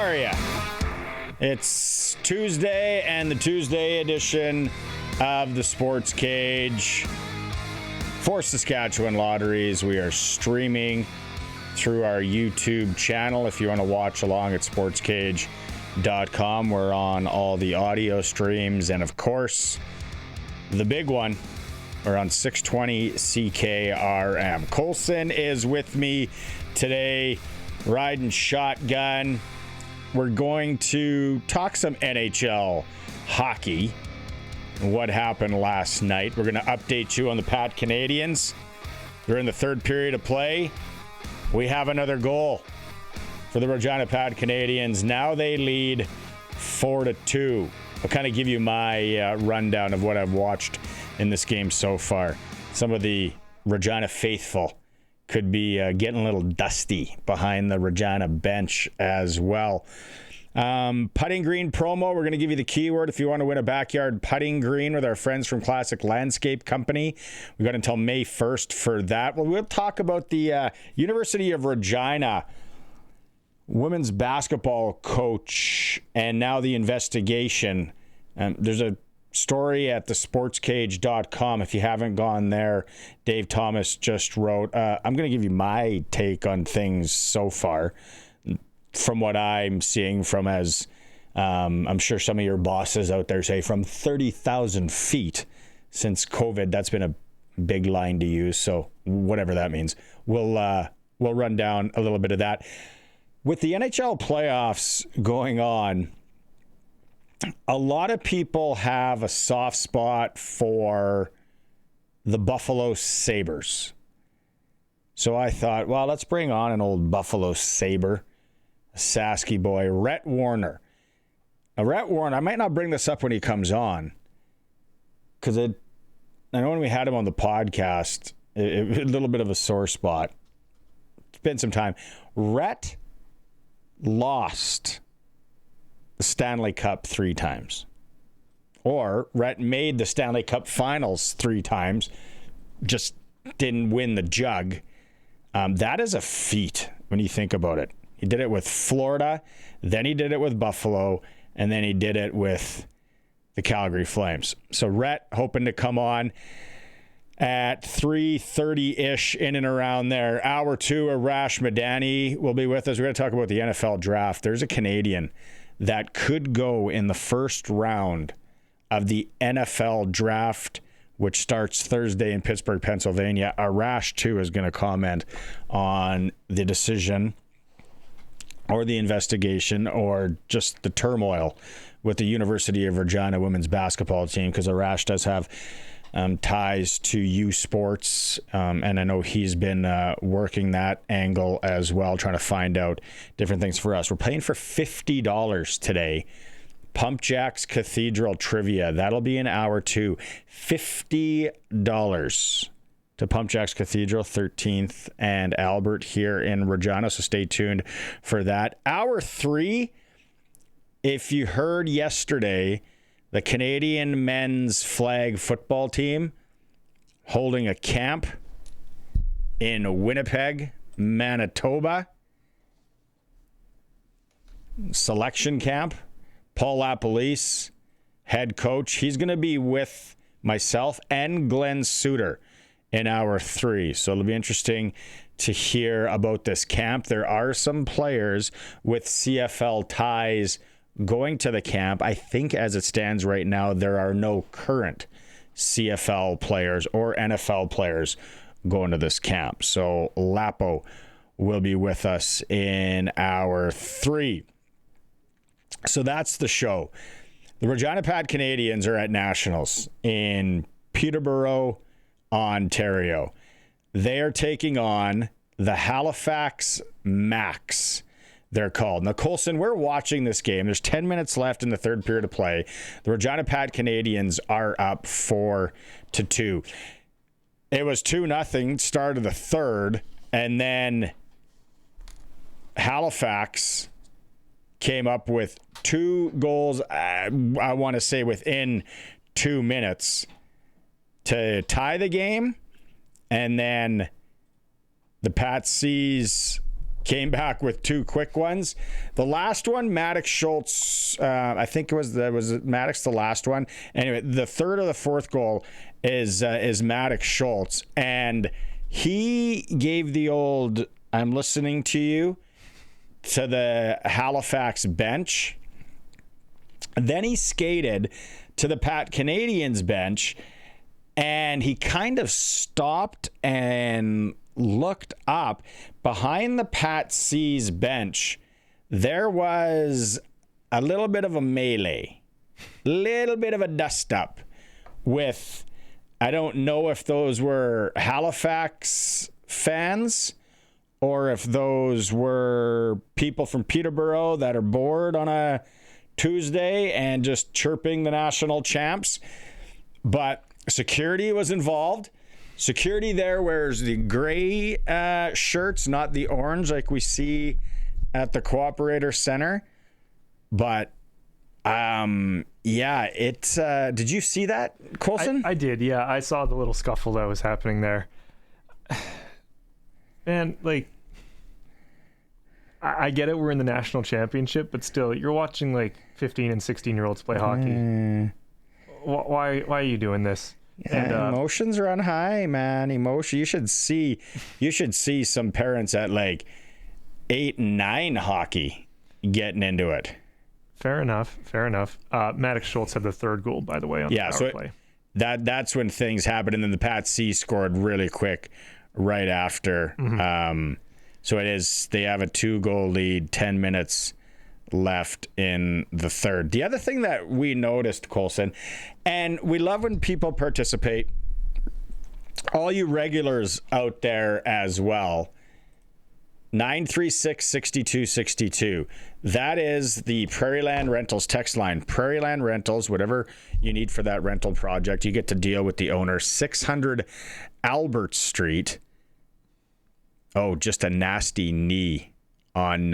are you? It's Tuesday and the Tuesday edition of the SportsCage for Saskatchewan Lotteries. We are streaming through our YouTube channel. If you want to watch along at sportscage.com, we're on all the audio streams. And of course, the big one, we're on 620 CKRM. Colson is with me today, riding shotgun. We're going to talk some NHL hockey and what happened last night. We're going to update you on the Pat Canadians. They're in the third period of play. We have another goal for the Regina Pat Canadians. Now they lead 4-2. I'll kind of give you my rundown of what I've watched in this game so far. Some of the Regina faithful could be getting a little dusty behind the Regina bench as well. Putting green promo, we're going to give you the keyword if you want to win a backyard putting green with our friends from Classic Landscape Company. We've got until May 1st for that. Well, we'll talk about the University of Regina women's basketball coach and now the investigation. There's a story at the sportscage.com. If you haven't gone there, Dave Thomas just wrote, I'm going to give you my take on things so far from what I'm seeing from, as I'm sure some of your bosses out there say, from 30,000 feet since COVID. That's been a big line to use. So whatever that means, we'll run down a little bit of that. With the NHL playoffs going on, a lot of people have a soft spot for the Buffalo Sabres. So I thought, well, let's bring on an old Buffalo Sabre, a Sasky boy, Rhett Warrener. Now, Rhett Warrener, I might not bring this up when he comes on, because I know when we had him on the podcast, a little bit of a sore spot. It's been some time. Rhett lost the Stanley Cup 3 times. Or Rhett made the Stanley Cup finals 3 times, just didn't win the jug. That is a feat when you think about it. He did it with Florida, then he did it with Buffalo, and then he did it with the Calgary Flames. So Rhett hoping to come on at 3:30-ish, in and around there. Hour 2, Arash Madani will be with us. We're going to talk about the NFL draft. There's a Canadian that could go in the first round of the NFL draft, which starts Thursday in Pittsburgh, Pennsylvania. Arash, too, is going to comment on the decision or the investigation or just the turmoil with the University of Regina women's basketball team, because Arash does have ties to U Sports, and I know he's been working that angle as well, trying to find out different things for us. We're playing for $50 today. PumpJacks Cathedral Trivia. That'll be in hour 2. $50 to PumpJacks Cathedral, 13th and Albert here in Regina, so stay tuned for that. Hour 3, if you heard yesterday, the Canadian men's flag football team holding a camp in Winnipeg, Manitoba. Selection camp. Paul LaPolice, head coach. He's going to be with myself and Glen Suitor in hour 3. So it'll be interesting to hear about this camp. There are some players with CFL ties going to the camp. I think as it stands right now, there are no current CFL players or NFL players going to this camp. So Lapo will be with us in hour 3. So that's the show. The Regina Pat Canadians are at Nationals in Peterborough, Ontario. They are taking on the Halifax Max, they're called. Now, Colson, we're watching this game. There's 10 minutes left in the third period of play. The Regina Pat Canadians are up 4-2. It was 2-0 start of the third, and then Halifax came up with 2 goals, I want to say within 2 minutes, to tie the game. And then the Patsies came back with 2 quick ones. The last one, Maddox Schultz, I think was Maddox the last one. Anyway, the third or the fourth goal is Maddox Schultz, and he gave the old "I'm listening to you" to the Halifax bench. Then he skated to the Pat Canadians bench, and he kind of stopped and looked up. Behind the Pat C's bench, there was a little bit of a melee, little bit of a dust up with, I don't know if those were Halifax fans or if those were people from Peterborough that are bored on a Tuesday and just chirping the national champs. But security was involved. Security there wears the gray shirts, not the orange like we see at the Cooperator Center. But yeah, did you see that, Colson? I did, yeah. I saw the little scuffle that was happening there. Man, like, I get it, we're in the national championship, but still, you're watching like 15 and 16-year-olds play hockey. Why are you doing this? And, emotions run high, man. You should see some parents at like 8 and 9 hockey getting into it. Fair enough. Maddox Schultz had the third goal, by the way, on the power play. That's when things happened, and then the Pat C scored really quick right after. Mm-hmm. So they have a 2-goal lead, 10 minutes left in the third. The other thing that we noticed, Colson, and we love when people participate, all you regulars out there as well, 936-6262. That is the Prairieland Rentals text line. Prairieland Rentals, whatever you need for that rental project, you get to deal with the owner. 600 Albert Street. Oh, just a nasty knee on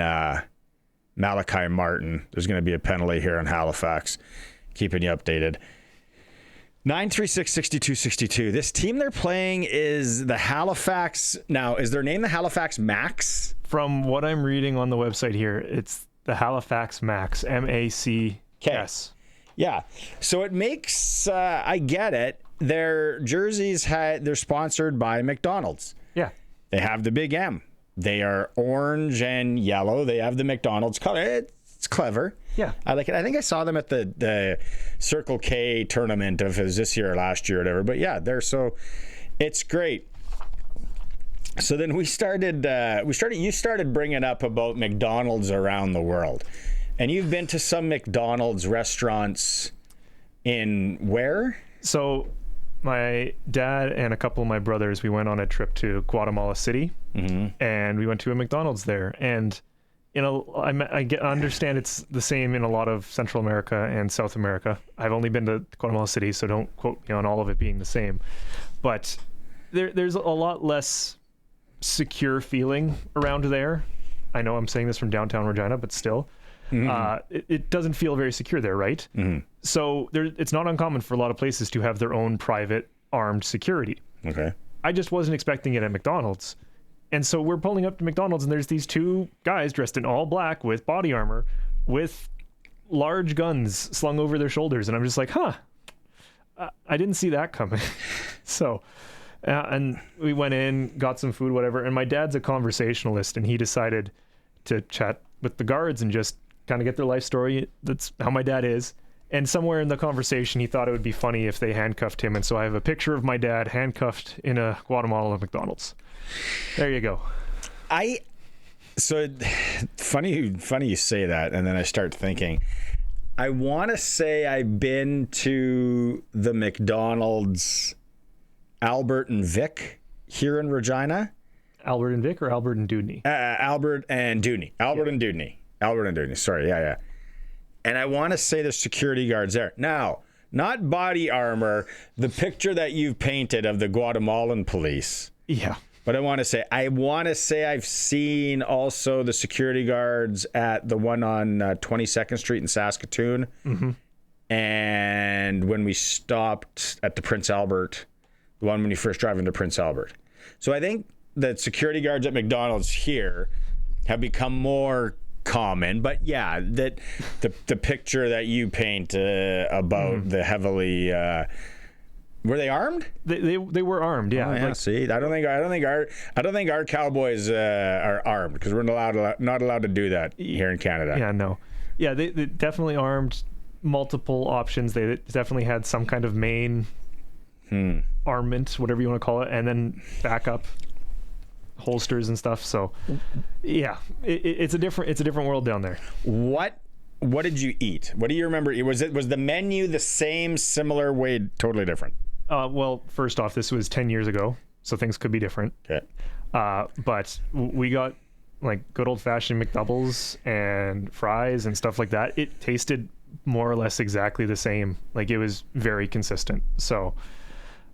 Malachi Martin. There's going to be a penalty here in Halifax. Keeping you updated. 936-6262. This team they're playing is the Halifax. Now, is their name the Halifax Max? From what I'm reading on the website here, it's the Halifax Max. MACS. Yeah. So it makes, I get it. Their jerseys, they're sponsored by McDonald's. Yeah. They have the big M. They are orange and yellow. They have the McDonald's color. It's clever. Yeah. I like it. I think I saw them at the Circle K tournament of this year or last year or whatever. But yeah, it's great. So then you started bringing up about McDonald's around the world. And you've been to some McDonald's restaurants in where? So my dad and a couple of my brothers, we went on a trip to Guatemala City, and we went to a McDonald's there. And I understand it's the same in a lot of Central America and South America. I've only been to Guatemala City, so don't quote me on all of it being the same. But there's a lot less secure feeling around there. I know I'm saying this from downtown Regina, but still. It doesn't feel very secure there, right? So it's not uncommon for a lot of places to have their own private armed security. Okay. I just wasn't expecting it at McDonald's. And so we're pulling up to McDonald's, and there's these 2 guys dressed in all black with body armor with large guns slung over their shoulders. And I'm just like, I didn't see that coming. So, and we went in, got some food, whatever. And my dad's a conversationalist, and he decided to chat with the guards and just kind of get their life story. That's how my dad is. And somewhere in the conversation, he thought it would be funny if they handcuffed him. And so I have a picture of my dad handcuffed in a Guatemala McDonald's. There you go. So funny you say that, and then I start thinking, I want to say I've been to the McDonald's Albert and Vic here in Regina. Albert and Vic or Albert and Dewdney? Albert and Dewdney. Albert and Dewdney. Sorry, yeah. And I want to say there's security guards there. Now, not body armor, the picture that you've painted of the Guatemalan police. Yeah. But I want to say I've seen also the security guards at the one on 22nd Street in Saskatoon. And when we stopped at the Prince Albert, the one when you first drive into Prince Albert. So I think that security guards at McDonald's here have become more common. But yeah, that the picture that you paint about the heavily were they armed? They were armed, yeah. Oh, yeah. See, I don't think our Cowboys are armed, because we're not allowed to do that here in Canada. Yeah, no. Yeah, they definitely armed, multiple options. They definitely had some kind of main armament, whatever you want to call it, and then backup holsters and stuff. So yeah, it's a different world down there. What did you eat? What do you remember? Was the menu the same, similar, way totally different? Well, first off, this was 10 years ago, so things could be different. Okay. But we got like good old-fashioned McDoubles and fries and stuff like that. It tasted more or less exactly the same. Like, it was very consistent. So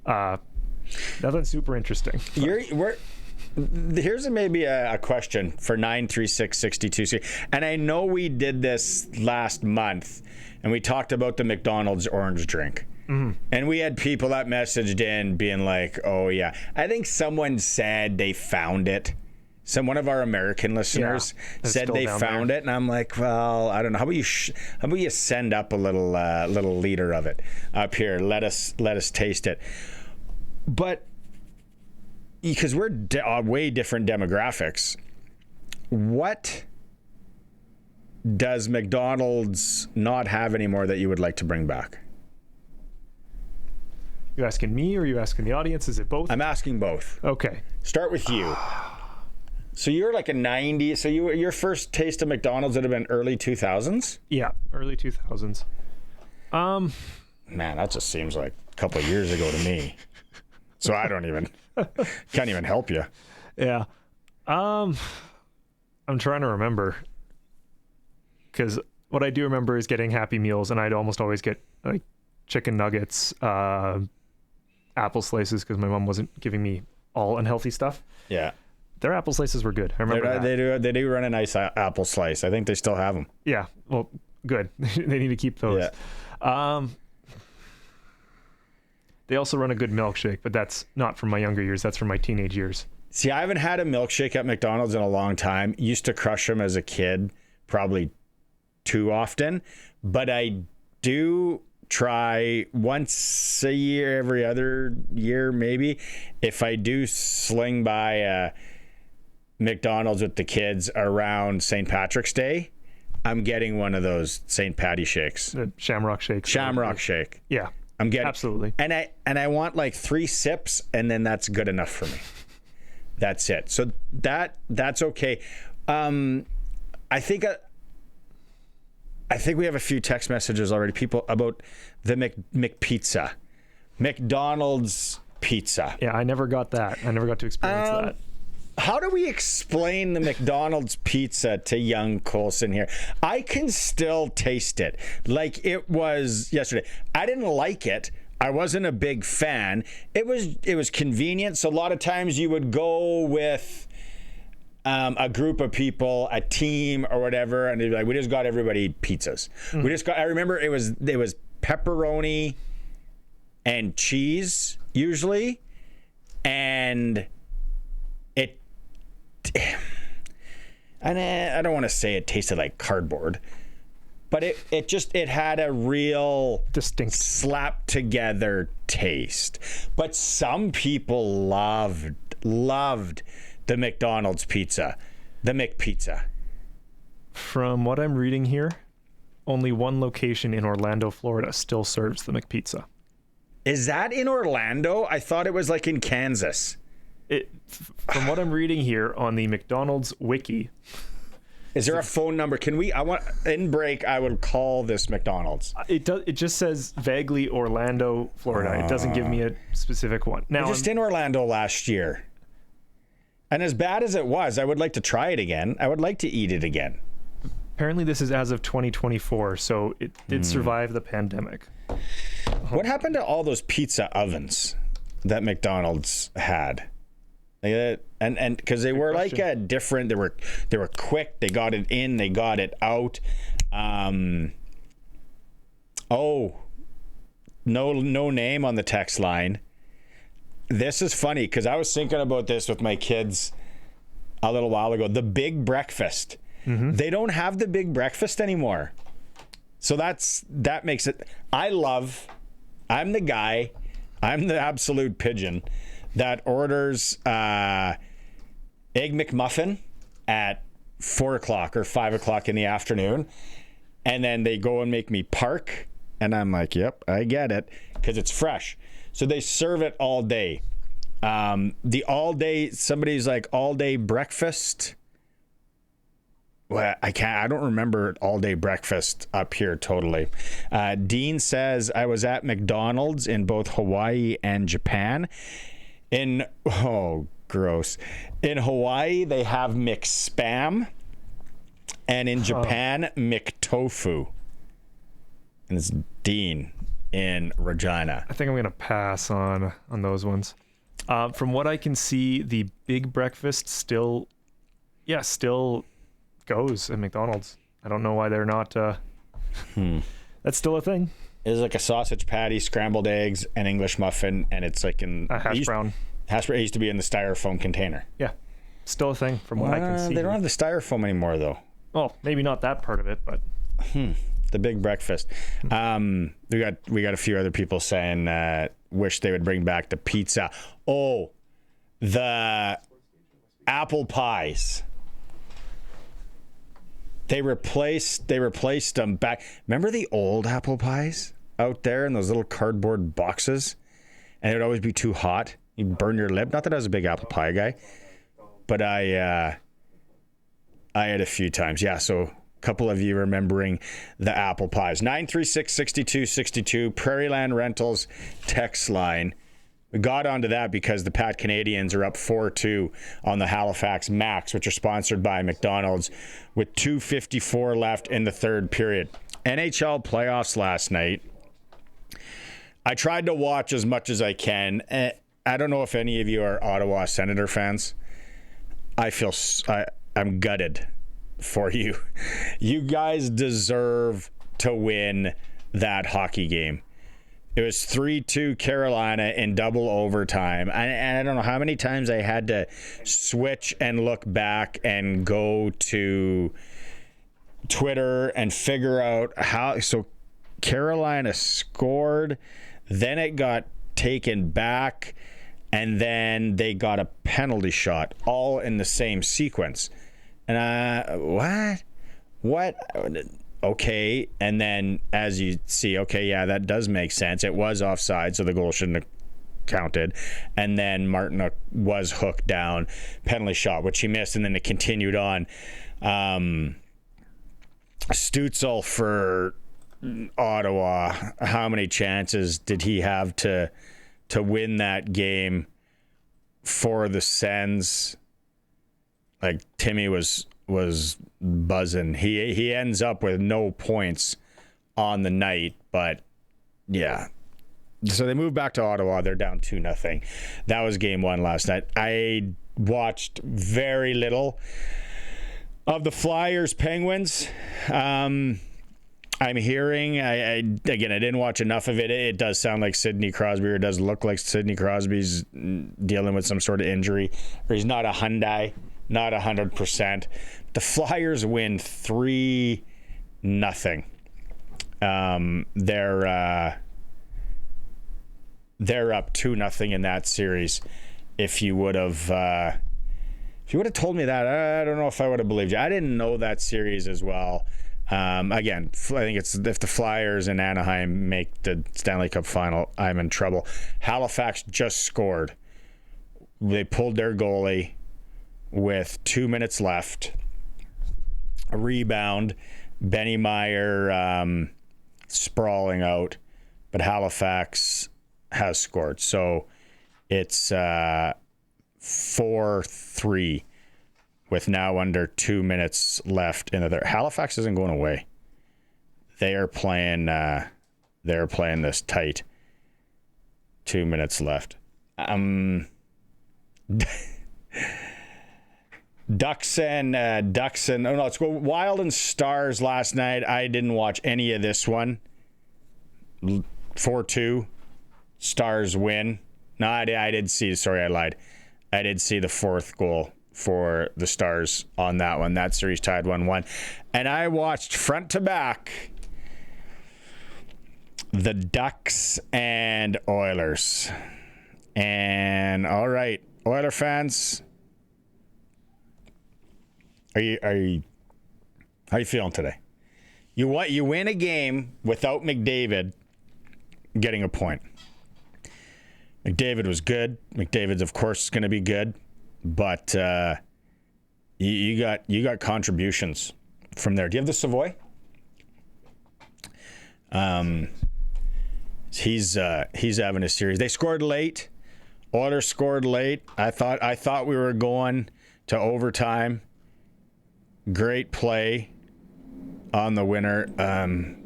nothing super interesting. Here's maybe a question for 93662. And I know we did this last month, and we talked about the McDonald's orange drink. Mm-hmm. And we had people that messaged in being like, "Oh yeah." I think someone said they found it. One of our American listeners said they found it, and I'm like, well, I don't know. How about you send up a little liter of it up here? Let us taste it. But because we're way different demographics, what does McDonald's not have anymore that you would like to bring back? You asking me, or are you asking the audience? Is it both? I'm asking both. Okay. Start with you. So you're like a 90. So your first taste of McDonald's would have been early 2000s? Yeah, early 2000s. Man, that just seems like a couple of years ago to me. So I can't even help you. Yeah. I'm trying to remember, because what I do remember is getting Happy Meals, and I'd almost always get like chicken nuggets, apple slices, because my mom wasn't giving me all unhealthy stuff. Yeah. Their apple slices were good. I remember that. They do run a nice apple slice. I think they still have them. Yeah. Well, good. They need to keep those. Yeah. They also run a good milkshake, but that's not from my younger years. That's from my teenage years. See, I haven't had a milkshake at McDonald's in a long time. Used to crush them as a kid, probably too often. But I do try once a year, every other year maybe, if I do sling by McDonald's with the kids around St. Patrick's Day, I'm getting one of those St. Patty shakes. The Shamrock Shake. Shamrock Shake. Yeah. I'm getting absolutely. And I want like 3 sips, and then that's good enough for me. That's it. So that's okay. I think we have a few text messages already, people, about the McPizza. McDonald's pizza. Yeah, I never got that. I never got to experience that. How do we explain the McDonald's pizza to young Colson here? I can still taste it like it was yesterday. I didn't like it. I wasn't a big fan. It was convenient. So a lot of times you would go with a group of people, a team or whatever, and they'd be like, we just got everybody pizzas. I remember it was pepperoni and cheese usually, and I don't want to say it tasted like cardboard, but it had a real distinct slap together taste. But some people loved the McDonald's pizza, the McPizza. From what I'm reading here, only one location in Orlando, Florida still serves the McPizza. Is that in Orlando? I thought it was like in Kansas. From what I'm reading here on the McDonald's wiki. Is there a phone number? In break, I would call this McDonald's. It just says vaguely Orlando, Florida. It doesn't give me a specific one. Now, I'm just in Orlando last year. And as bad as it was, I would like to try it again. I would like to eat it again. Apparently this is as of 2024, so it did survive the pandemic. What happened to all those pizza ovens that McDonald's had? And because they were like different, they were quick. They got it in, they got it out. No name on the text line. This is funny because I was thinking about this with my kids a little while ago. The big breakfast. Mm-hmm. They don't have the big breakfast anymore. So that makes it. I'm the guy. I'm the absolute pigeon that orders Egg McMuffin at 4 o'clock or 5 o'clock in the afternoon. And then they go and make me park. And I'm like, yep, I get it. Because it's fresh. So they serve it all day. The all day, somebody's like all day breakfast. Well, I don't remember all day breakfast up here totally. Dean says, I was at McDonald's in both Hawaii and Japan. Gross. In Hawaii, they have McSpam. And in Japan, McTofu. And it's Dean in Regina. I think I'm going to pass on those ones. From what I can see, the big breakfast still goes at McDonald's. I don't know why they're not. That's still a thing. It's like a sausage patty, scrambled eggs, an English muffin, and it's like in a hash brown. Hash brown used to be in the styrofoam container. Yeah, still a thing from what I can see. They don't have the styrofoam anymore, though. Well, maybe not that part of it, but the big breakfast. We got a few other people saying wish they would bring back the pizza. Oh, the apple pies. They replaced them back. Remember the old apple pies out there in those little cardboard boxes? And it would always be too hot. You'd burn your lip. Not that I was a big apple pie guy, but I had a few times. Yeah, so a couple of you remembering the apple pies. 936-6262, Prairieland Rentals text line. We got onto that because the Pat Canadians are up 4-2 on the Halifax Max, which are sponsored by McDonald's, with 2:54 left in the third period. NHL playoffs last night. I tried to watch as much as I can. I don't know if any of you are Ottawa Senator fans. I'm gutted for you. You guys deserve to win that hockey game. It was 3-2 Carolina in double overtime. And I don't know how many times I had to switch and look back and go to Twitter and figure out how. So Carolina scored, then it got taken back, and then they got a penalty shot all in the same sequence. And what? Okay, and then as you see, okay, yeah, that does make sense. It was offside, so the goal shouldn't have counted. And then Martin was hooked down, penalty shot, which he missed, and then it continued on. Stützle for Ottawa, how many chances did he have to win that game for the Sens? Like, Timmy was buzzing. He ends up with no points on the night, but yeah. So they move back to Ottawa. They're down 2-0. That was game one last night. I watched very little of the Flyers Penguins. I'm hearing, I didn't watch enough of it. It does sound like Sidney Crosby, or it does look like Sidney Crosby's dealing with some sort of injury, or he's not not 100%. The Flyers win 3-0. They're up 2-0 in that series. If you would have told me that, I don't know if I would have believed you. I didn't know that series as well. Again, I think it's if the Flyers and Anaheim make the Stanley Cup final, I'm in trouble. Halifax just scored. They pulled their goalie with 2 minutes left. A rebound. Benny Meyer sprawling out, but Halifax has scored. So it's 4-3 with now under 2 minutes left in the third. Halifax isn't going away. They are playing. They're playing this tight. 2 minutes left. Ducks and it's Wild and Stars last night. I didn't watch any of this one. 4-2. Stars win. No, I did see. Sorry, I lied. I did see the fourth goal for the Stars on that one. That series tied 1-1. And I watched front to back the Ducks and Oilers. And all right, Oiler fans, how you feeling today? You win a game without McDavid getting a point. McDavid was good. McDavid's of course going to be good, but you got contributions from there. Do you have the Savoy? He's having a series. They scored late. Oilers scored late. I thought we were going to overtime. Great play on the winner.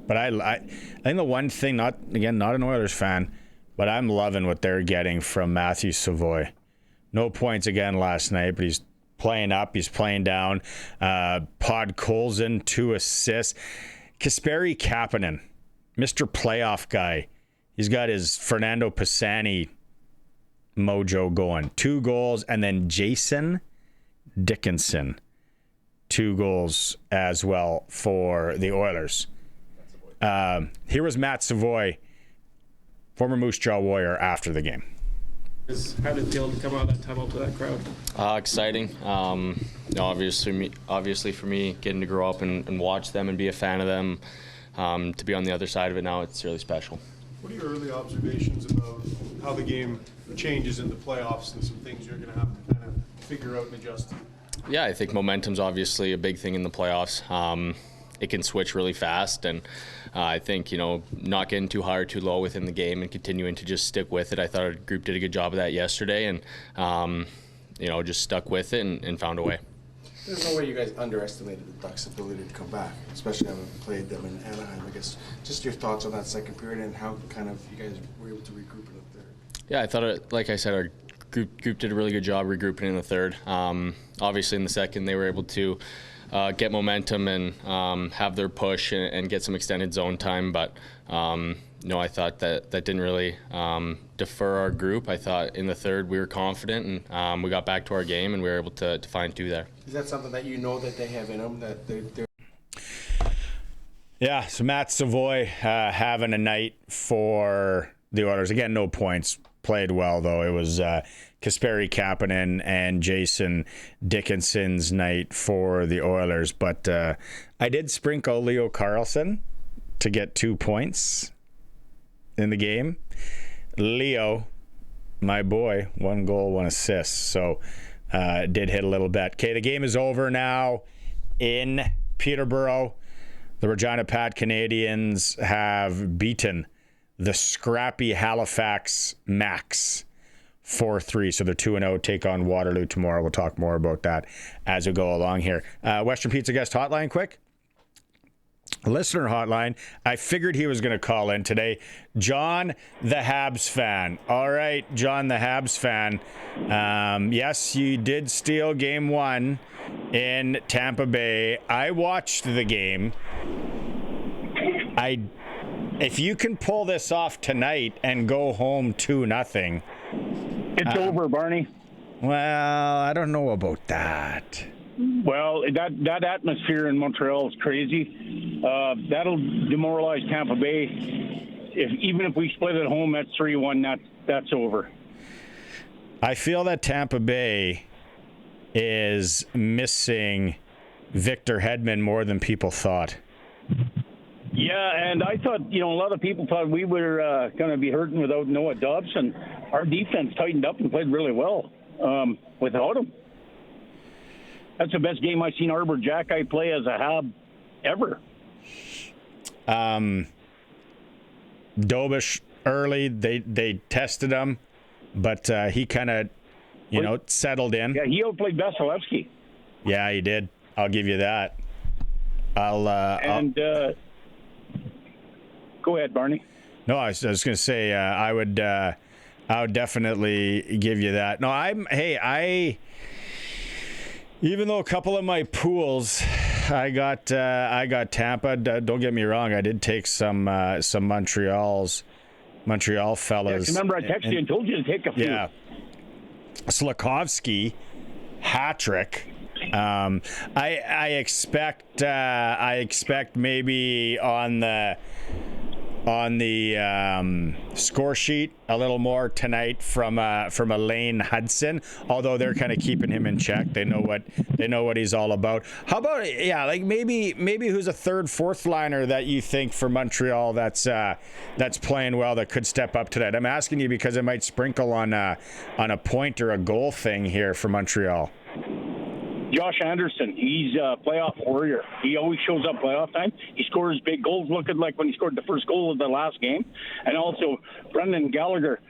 But I think the one thing, not an Oilers fan, but I'm loving what they're getting from Matthew Savoy. No points again last night, but he's playing up. He's playing down. Podkolzin, 2 assists. Kasperi Kapanen, Mr. Playoff guy. He's got his Fernando Pisani mojo going. 2 goals. And then Jason Dickinson, 2 goals as well for the Oilers. Here was Matt Savoy, former Moose Jaw Warrior, after the game. How did it feel to come out that time up to that crowd? Exciting. Obviously for me, getting to grow up and watch them and be a fan of them, to be on the other side of it now, it's really special. What are your early observations about how the game changes in the playoffs and some things you're going to have to kind of figure out and adjust to? Yeah, I think momentum's obviously a big thing in the playoffs. It can switch really fast, and I think, not getting too high or too low within the game and continuing to just stick with it. I thought our group did a good job of that yesterday, and just stuck with it and found a way. There's no way you guys underestimated the Ducks' ability to come back, especially having played them in Anaheim. I guess just your thoughts on that second period and how kind of you guys were able to regroup it up there. Yeah, I thought, like I said, our group did a really good job regrouping in the third. Obviously, in the second, they were able to get momentum and have their push and get some extended zone time. But I thought that didn't really defer our group. I thought in the third we were confident and we got back to our game and we were able to find 2 there. Is that something that that they have in them, that they're... Yeah, so Matt Savoy having a night for the Oilers. Again, no points. Played well, though. It was Kasperi Kapanen and Jason Dickinson's night for the Oilers. But I did sprinkle Leo Carlsson to get 2 points in the game. Leo, my boy, 1 goal, 1 assist. So did hit a little bit. Okay, the game is over now in Peterborough. The Regina Pat Canadians have beaten the scrappy Halifax Max 4-3. So they're 2-0, take on Waterloo tomorrow. We'll talk more about that as we go along here. Western Pizza guest hotline quick. Listener hotline. I figured he was going to call in today. John, the Habs fan. All right, John, the Habs fan. Yes, you did steal game 1 in Tampa Bay. I watched the game. If you can pull this off tonight and go home 2-0. It's over, Barney. Well, I don't know about that. Well, that atmosphere in Montreal is crazy. That'll demoralize Tampa Bay. Even if we split at home at 3-1, that's over. I feel that Tampa Bay is missing Victor Hedman more than people thought. Yeah, and I thought, a lot of people thought we were going to be hurting without Noah Dobson. Our defense tightened up and played really well without him. That's the best game I've seen Arbor Jacki play as a Hab ever. Dobish early, they tested him, but he kind of, settled in. Yeah, he outplayed Vasilevsky. Yeah, he did. I'll give you that. Go ahead, Barney. No, I was going to say I would definitely give you that. No, even though a couple of my pools, I got Tampa. Don't get me wrong, I did take some Montreal fellas. Yeah, remember I texted you and told you to take a few. Yeah, Slafkovsky hat trick. I expect maybe on the score sheet a little more tonight from a Lane Hudson, although they're kind of keeping him in check. They know what he's all about. How about like maybe who's a third, fourth liner that you think for Montreal that's playing well that could step up tonight? I'm asking you because it might sprinkle on a point or a goal thing here for Montreal. Josh Anderson, he's a playoff warrior. He always shows up playoff time. He scores big goals, looking like when he scored the first goal of the last game. And also, Brendan Gallagher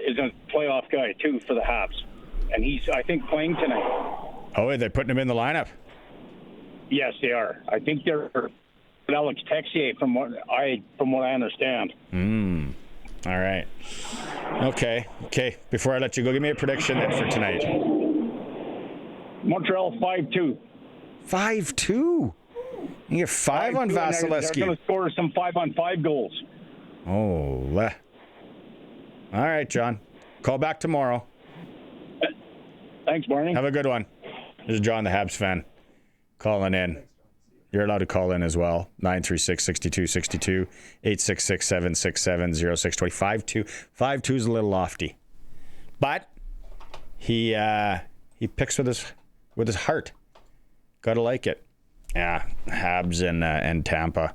is a playoff guy, too, for the Habs. And he's, I think, playing tonight. Oh, they're putting him in the lineup? Yes, they are. I think they're Alex Texier, from what I understand. All right. Okay. Before I let you go, give me a prediction then for tonight. Montreal 5-2. 5-2? You get 5 on Vasilevsky. They're going to score some 5-on-5 goals. Oh. All right, John. Call back tomorrow. Thanks, Barney. Have a good one. This is John, the Habs fan, calling in. You're allowed to call in as well. 936-6262, 866-767-0620. 5-2 is a little lofty. But he picks with his heart. Gotta like it. Yeah, Habs and Tampa.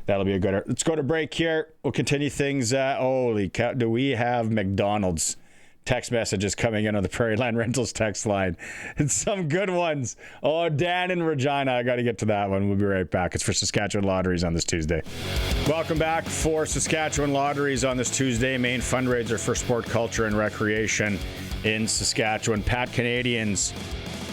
That'll be a good. Let's go to break here. We'll continue things. Holy cow! Do we have McDonald's text messages coming in on the Prairie Land Rentals text line? It's some good ones. Oh, Dan in Regina. I got to get to that one. We'll be right back. It's for Saskatchewan Lotteries on this Tuesday. Welcome back for Saskatchewan Lotteries on this Tuesday. Main fundraiser for sport, culture, and recreation in Saskatchewan. Pat Canadians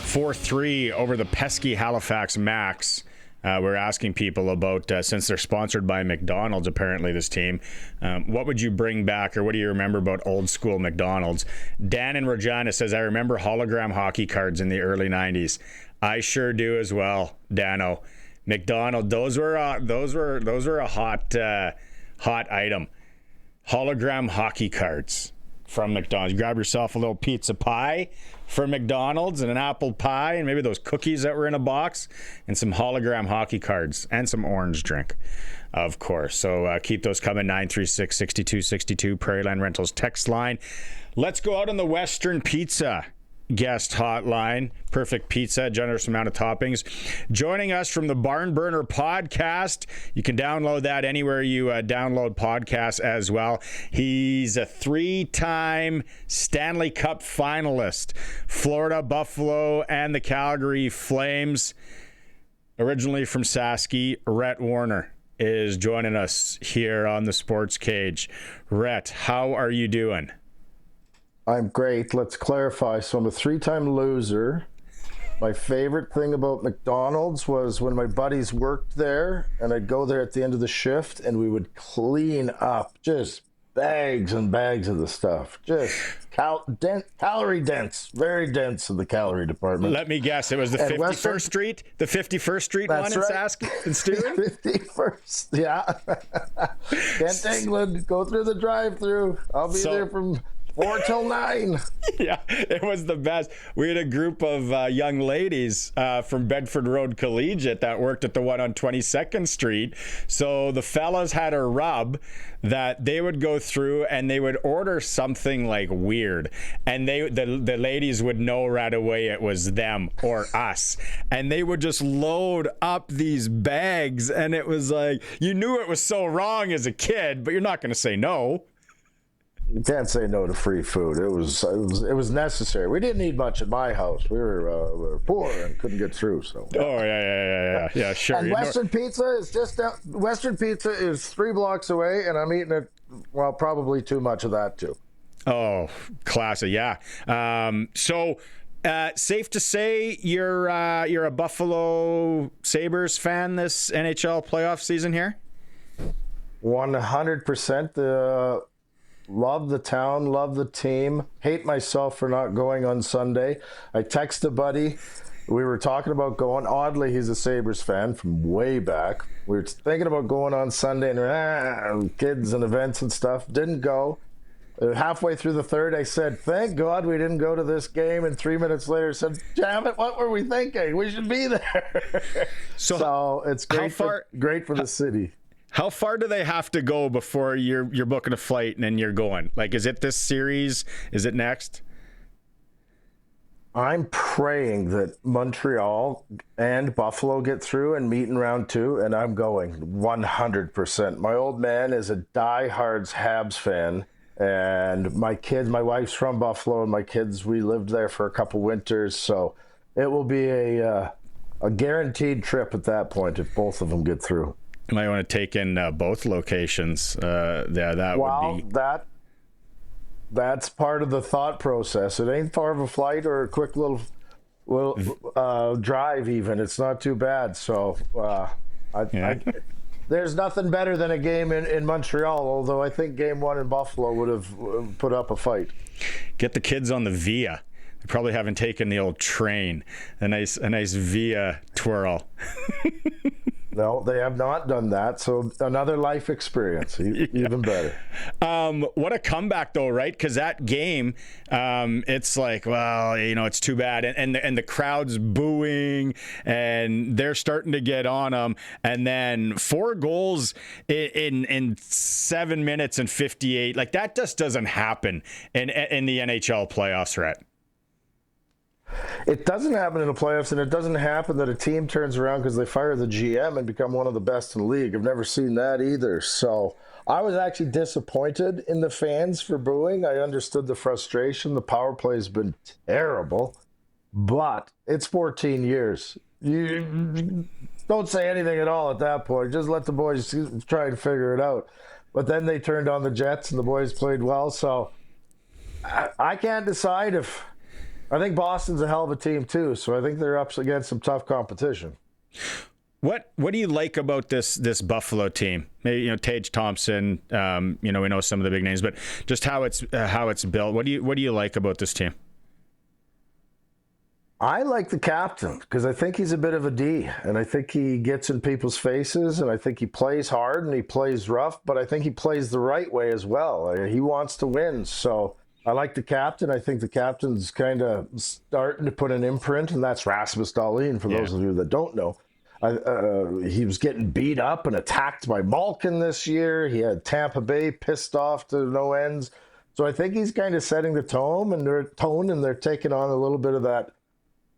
4-3 over the pesky Halifax Max. We're asking people about, since they're sponsored by McDonald's, apparently, this team, what would you bring back, or what do you remember about old school McDonald's? Dan in Regina says, I remember hologram hockey cards in the early 90s. I sure do as well, Dano. McDonald, those were a hot item. Hologram hockey cards from McDonald's. You grab yourself a little pizza pie from McDonald's and an apple pie and maybe those cookies that were in a box and some hologram hockey cards and some orange drink, of course. So keep those coming. 936-6262, Prairie Land Rentals text line. Let's go out on the Western Pizza guest hotline. Perfect pizza, generous amount of toppings. Joining us from the Barn Burner podcast. You can download that anywhere you download podcasts as well. He's a 3-time Stanley Cup finalist. Florida, Buffalo, and the Calgary Flames. Originally from Saskey, Rhett Warrener is joining us here on the Sports Cage. Rhett, how are you doing? I'm great. Let's clarify. So I'm a 3-time loser. My favorite thing about McDonald's was when my buddies worked there, and I'd go there at the end of the shift, and we would clean up just bags and bags of the stuff. Just calorie dense, very dense in the calorie department. Let me guess. It was the 51st Street? The 51st Street one in Saskey and Stewart? 51st, yeah. Kent, England, go through the drive-through. I'll be there from 4 till 9. Yeah, it was the best. We had a group of young ladies from Bedford Road Collegiate that worked at the one on 22nd Street. So the fellas had a rub that they would go through and they would order something like weird. And the ladies would know right away it was them or us. And they would just load up these bags. And it was like, you knew it was so wrong as a kid, but you're not going to say no. You can't say no to free food. It was necessary. We didn't need much at my house. We were poor and couldn't get through. So. Oh yeah, sure. And Western Pizza is just down. Western Pizza is 3 blocks away, and I'm eating it. Well, probably too much of that too. Oh, classic, yeah. So safe to say you're a Buffalo Sabres fan this NHL playoff season here? 100%. Love the town, love the team. Hate myself for not going on Sunday. I text a buddy. We were talking about going. Oddly, he's a Sabres fan from way back. We were thinking about going on Sunday and kids and events and stuff. Didn't go. Halfway through the third, I said, thank God we didn't go to this game. And 3 minutes later, said, damn it, what were we thinking? We should be there. So it's great, great for the city. How far do they have to go before you're booking a flight and then you're going? Like, is it this series? Is it next? I'm praying that Montreal and Buffalo get through and meet in round 2, and I'm going 100%. My old man is a diehard Habs fan. And my wife's from Buffalo, and my kids, we lived there for a couple winters, so it will be a guaranteed trip at that point if both of them get through. You might want to take in both locations. Would be. That's part of the thought process. It ain't far of a flight or a quick little drive. Even it's not too bad. So there's nothing better than a game in Montreal, although I think game 1 in Buffalo would have put up a fight. Get the kids on the Via. They probably haven't taken the old train. A nice Via twirl. No, they have not done that. So another life experience, even better. What a comeback, though, right? Because that game, it's like, well, it's too bad, and the crowd's booing, and they're starting to get on them, and then 4 goals in 7 minutes and 58. Like, that just doesn't happen in the NHL playoffs, Rhett. It doesn't happen in the playoffs, and it doesn't happen that a team turns around because they fire the GM and become one of the best in the league. I've never seen that either. So I was actually disappointed in the fans for booing. I understood the frustration. The power play has been terrible, but it's 14 years. You don't say anything at all at that point. Just let the boys try and figure it out. But then they turned on the Jets, and the boys played well. So I can't decide if... I think Boston's a hell of a team too, so I think they're up against some tough competition. What do you like about this Buffalo team? Maybe Tage Thompson. We know some of the big names, but just how it's built. What do you like about this team? I like the captain because I think he's a bit of a D, and I think he gets in people's faces, and I think he plays hard and he plays rough, but I think he plays the right way as well. He wants to win, so. I like the captain. I think the captain's kind of starting to put an imprint, and that's Rasmus Dahlin, for those of you that don't know. He was getting beat up and attacked by Malkin this year. He had Tampa Bay pissed off to no ends. So I think he's kind of setting the tone, and they're taking on a little bit of that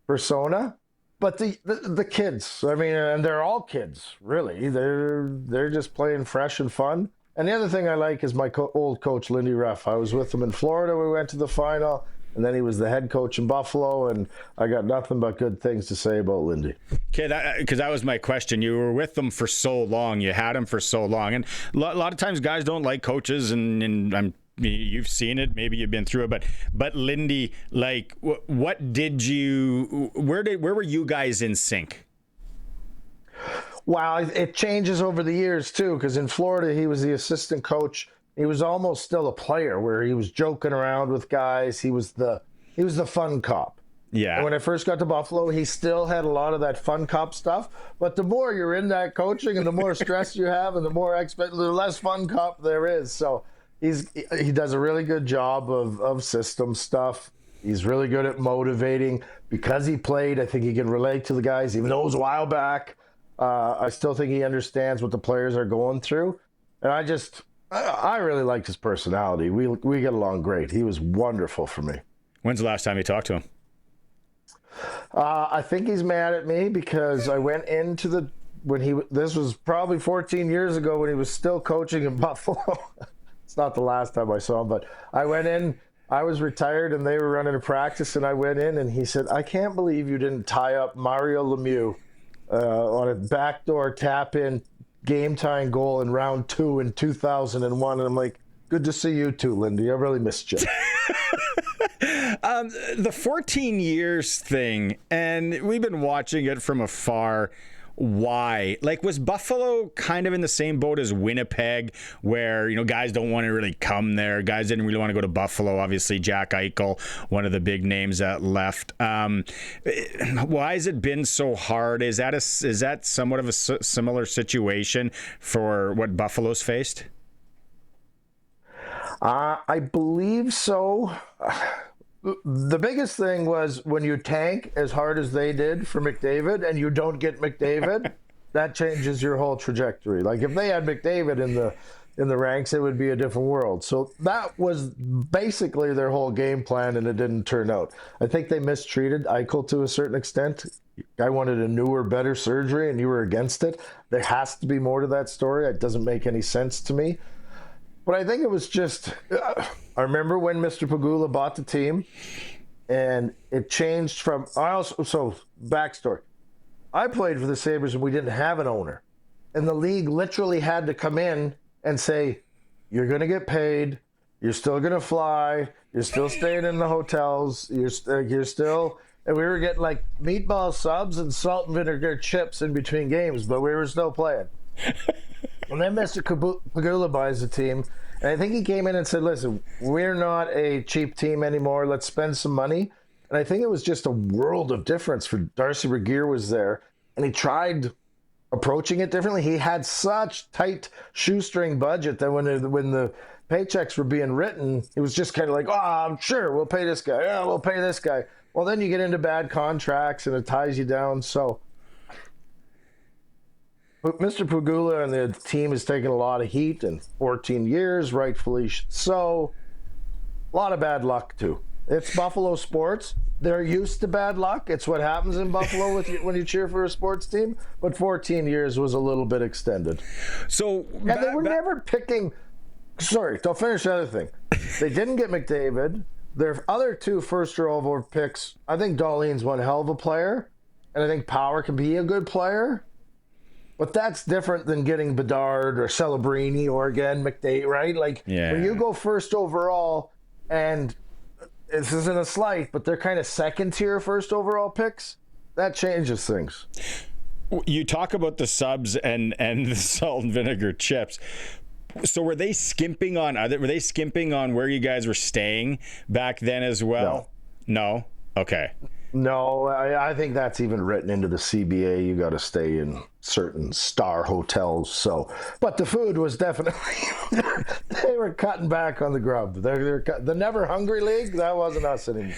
persona. But the kids, I mean, and they're all kids, really. They're just playing fresh and fun. And the other thing I like is my old coach, Lindy Ruff. I was with him in Florida. We went to the final, and then he was the head coach in Buffalo, and I got nothing but good things to say about Lindy. Okay, because that was my question. You were with them for so long. You had him for so long. And a lot of times guys don't like coaches, and you've seen it. Maybe you've been through it. But Lindy, like, what did you – where were you guys in sync? Wow, it changes over the years too, because in Florida he was the assistant coach. He was almost still a player, where he was joking around with guys. He was the fun cop. Yeah. And when I first got to Buffalo, he still had a lot of that fun cop stuff. But the more you're in that coaching, and the more stress you have, and the less fun cop there is. So he does a really good job of system stuff. He's really good at motivating. Because he played, I think he can relate to the guys, even though it was a while back. I still think he understands what the players are going through. And I really liked his personality. We get along great. He was wonderful for me. When's the last time you talked to him? I think he's mad at me because I went into this was probably 14 years ago when he was still coaching in Buffalo. It's not the last time I saw him, but I went in. I was retired and they were running a practice, and I went in and he said, "I can't believe you didn't tie up Mario Lemieux on a backdoor tap-in game-tying goal in round 2 in 2001. And I'm like, good to see you too, Lindy. I really missed you. The 14 years thing, and we've been watching it from afar. Why? Like, was Buffalo kind of in the same boat as Winnipeg, where, guys don't want to really come there? Guys didn't really want to go to Buffalo. Obviously, Jack Eichel, one of the big names that left. Why has it been so hard? Is that somewhat of a similar situation for what Buffalo's faced? I believe so. The biggest thing was when you tank as hard as they did for McDavid and you don't get McDavid, that changes your whole trajectory. Like if they had McDavid in the ranks, it would be a different world. So that was basically their whole game plan, and it didn't turn out. I think they mistreated Eichel to a certain extent. I wanted a newer, better surgery, and you were against it. There has to be more to that story. It doesn't make any sense to me. But I think it was just, I remember when Mr. Pagula bought the team, and it changed from, so backstory. I played for the Sabres, and we didn't have an owner. And the league literally had to come in and say, you're going to get paid, you're still going to fly, you're still staying in the hotels, you're still, and we were getting like meatball subs and salt and vinegar chips in between games, but we were still playing. And then Mr. Pagula buys the team, and I think he came in and said, listen, we're not a cheap team anymore, let's spend some money. And I think it was just a world of difference for Darcy Regier was there, and he tried approaching it differently. He had such tight shoestring budget that when the paychecks were being written, it was just kind of like, oh, I'm sure we'll pay this guy. Yeah, we'll pay this guy. Well, then you get into bad contracts and it ties you down. So Mr. Pagula and the team has taken a lot of heat in 14 years, rightfully so. A lot of bad luck, too. It's Buffalo sports. They're used to bad luck. It's what happens in Buffalo when you cheer for a sports team. But 14 years was a little bit extended. So and they were never picking. Sorry, don't finish the other thing. They didn't get McDavid. Their other two first-overall picks, I think Darlene's one hell of a player, and I think Power can be a good player. But that's different than getting Bedard or Celebrini or, again, McDavid, right? Like, when you go first overall, and this isn't a slight, but they're kind of second-tier first overall picks, that changes things. You talk about the subs and the salt and vinegar chips. So were they skimping on where you guys were staying back then as well? No? Okay. No, I think that's even written into the CBA. You got to stay in certain star hotels. So, but the food was definitely they were cutting back on the grub. The Never Hungry League, that wasn't us anymore.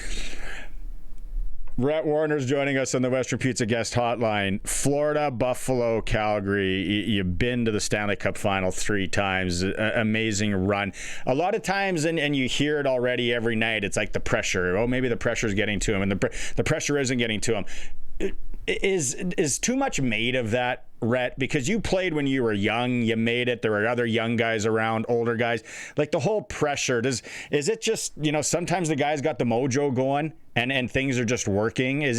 Rhett Warrener's joining us on the Western Pizza Guest Hotline. Florida, Buffalo, Calgary. You've been to the Stanley Cup Final 3 times. Amazing run. A lot of times, and you hear it already every night, it's like the pressure. Oh, maybe the pressure's getting to him, and the pressure isn't getting to him. Is too much made of that, Rhett? Because you played when you were young, you made it. There were other young guys around, older guys. Like the whole pressure, is it just, sometimes the guys got the mojo going and things are just working? Is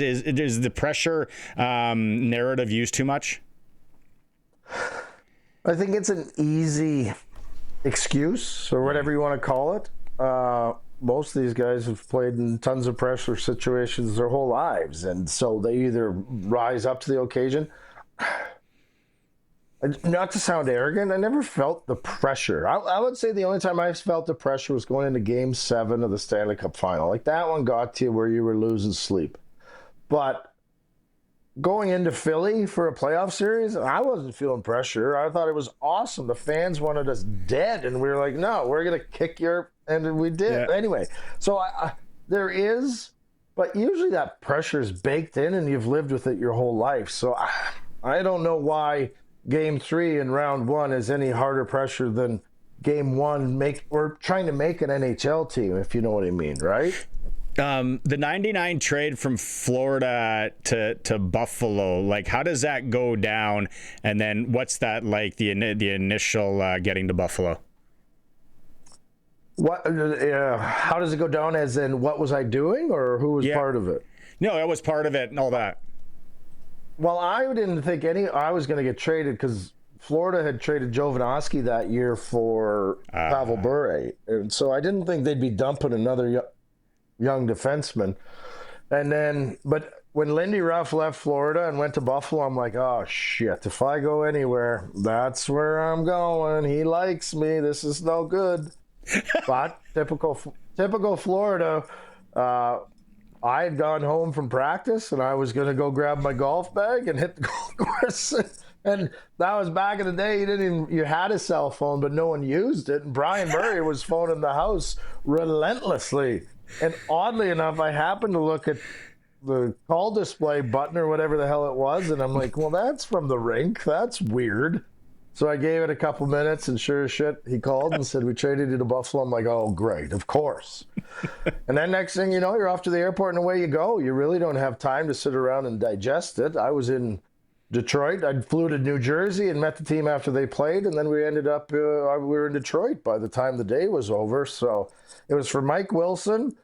the pressure narrative used too much? I think it's an easy excuse or whatever you want to call it. Most of these guys have played in tons of pressure situations their whole lives, and so they either rise up to the occasion. Not to sound arrogant, I never felt the pressure. I would say the only time I felt the pressure was going into Game 7 of the Stanley Cup Final. Like that one got to you where you were losing sleep. But going into Philly for a playoff series, I wasn't feeling pressure. I thought it was awesome. The fans wanted us dead, and we were like, no, we're going to kick your... And we did. Yeah. Anyway, so there is, but usually that pressure is baked in and you've lived with it your whole life. So I don't know why Game 3 in round 1 is any harder pressure than Game 1. We're trying to make an NHL team, if you know what I mean, right? The 99 trade from Florida to Buffalo, like how does that go down? And then what's that like, the initial getting to Buffalo? What? How does it go down? As in, what was I doing, or who was part of it? No, that was part of it and all that. Well, I didn't think I was going to get traded because Florida had traded Jovanovski that year for Pavel Bure, and so I didn't think they'd be dumping another young defenseman. And then, but when Lindy Ruff left Florida and went to Buffalo, I'm like, oh shit! If I go anywhere, that's where I'm going. He likes me. This is no good. But typical Florida, I had gone home from practice and I was going to go grab my golf bag and hit the golf course. And that was back in the day. You had a cell phone, but no one used it. And Brian Murray was phoning the house relentlessly. And oddly enough, I happened to look at the call display button or whatever the hell it was, and I'm like, well, that's from the rink. That's weird. So I gave it a couple minutes, and sure as shit, he called and said, we traded you to Buffalo. I'm like, oh, great, of course. And then next thing you know, you're off to the airport, and away you go. You really don't have time to sit around and digest it. I was in Detroit. I flew to New Jersey and met the team after they played, and then we ended up, we were in Detroit by the time the day was over. So it was for Mike Wilson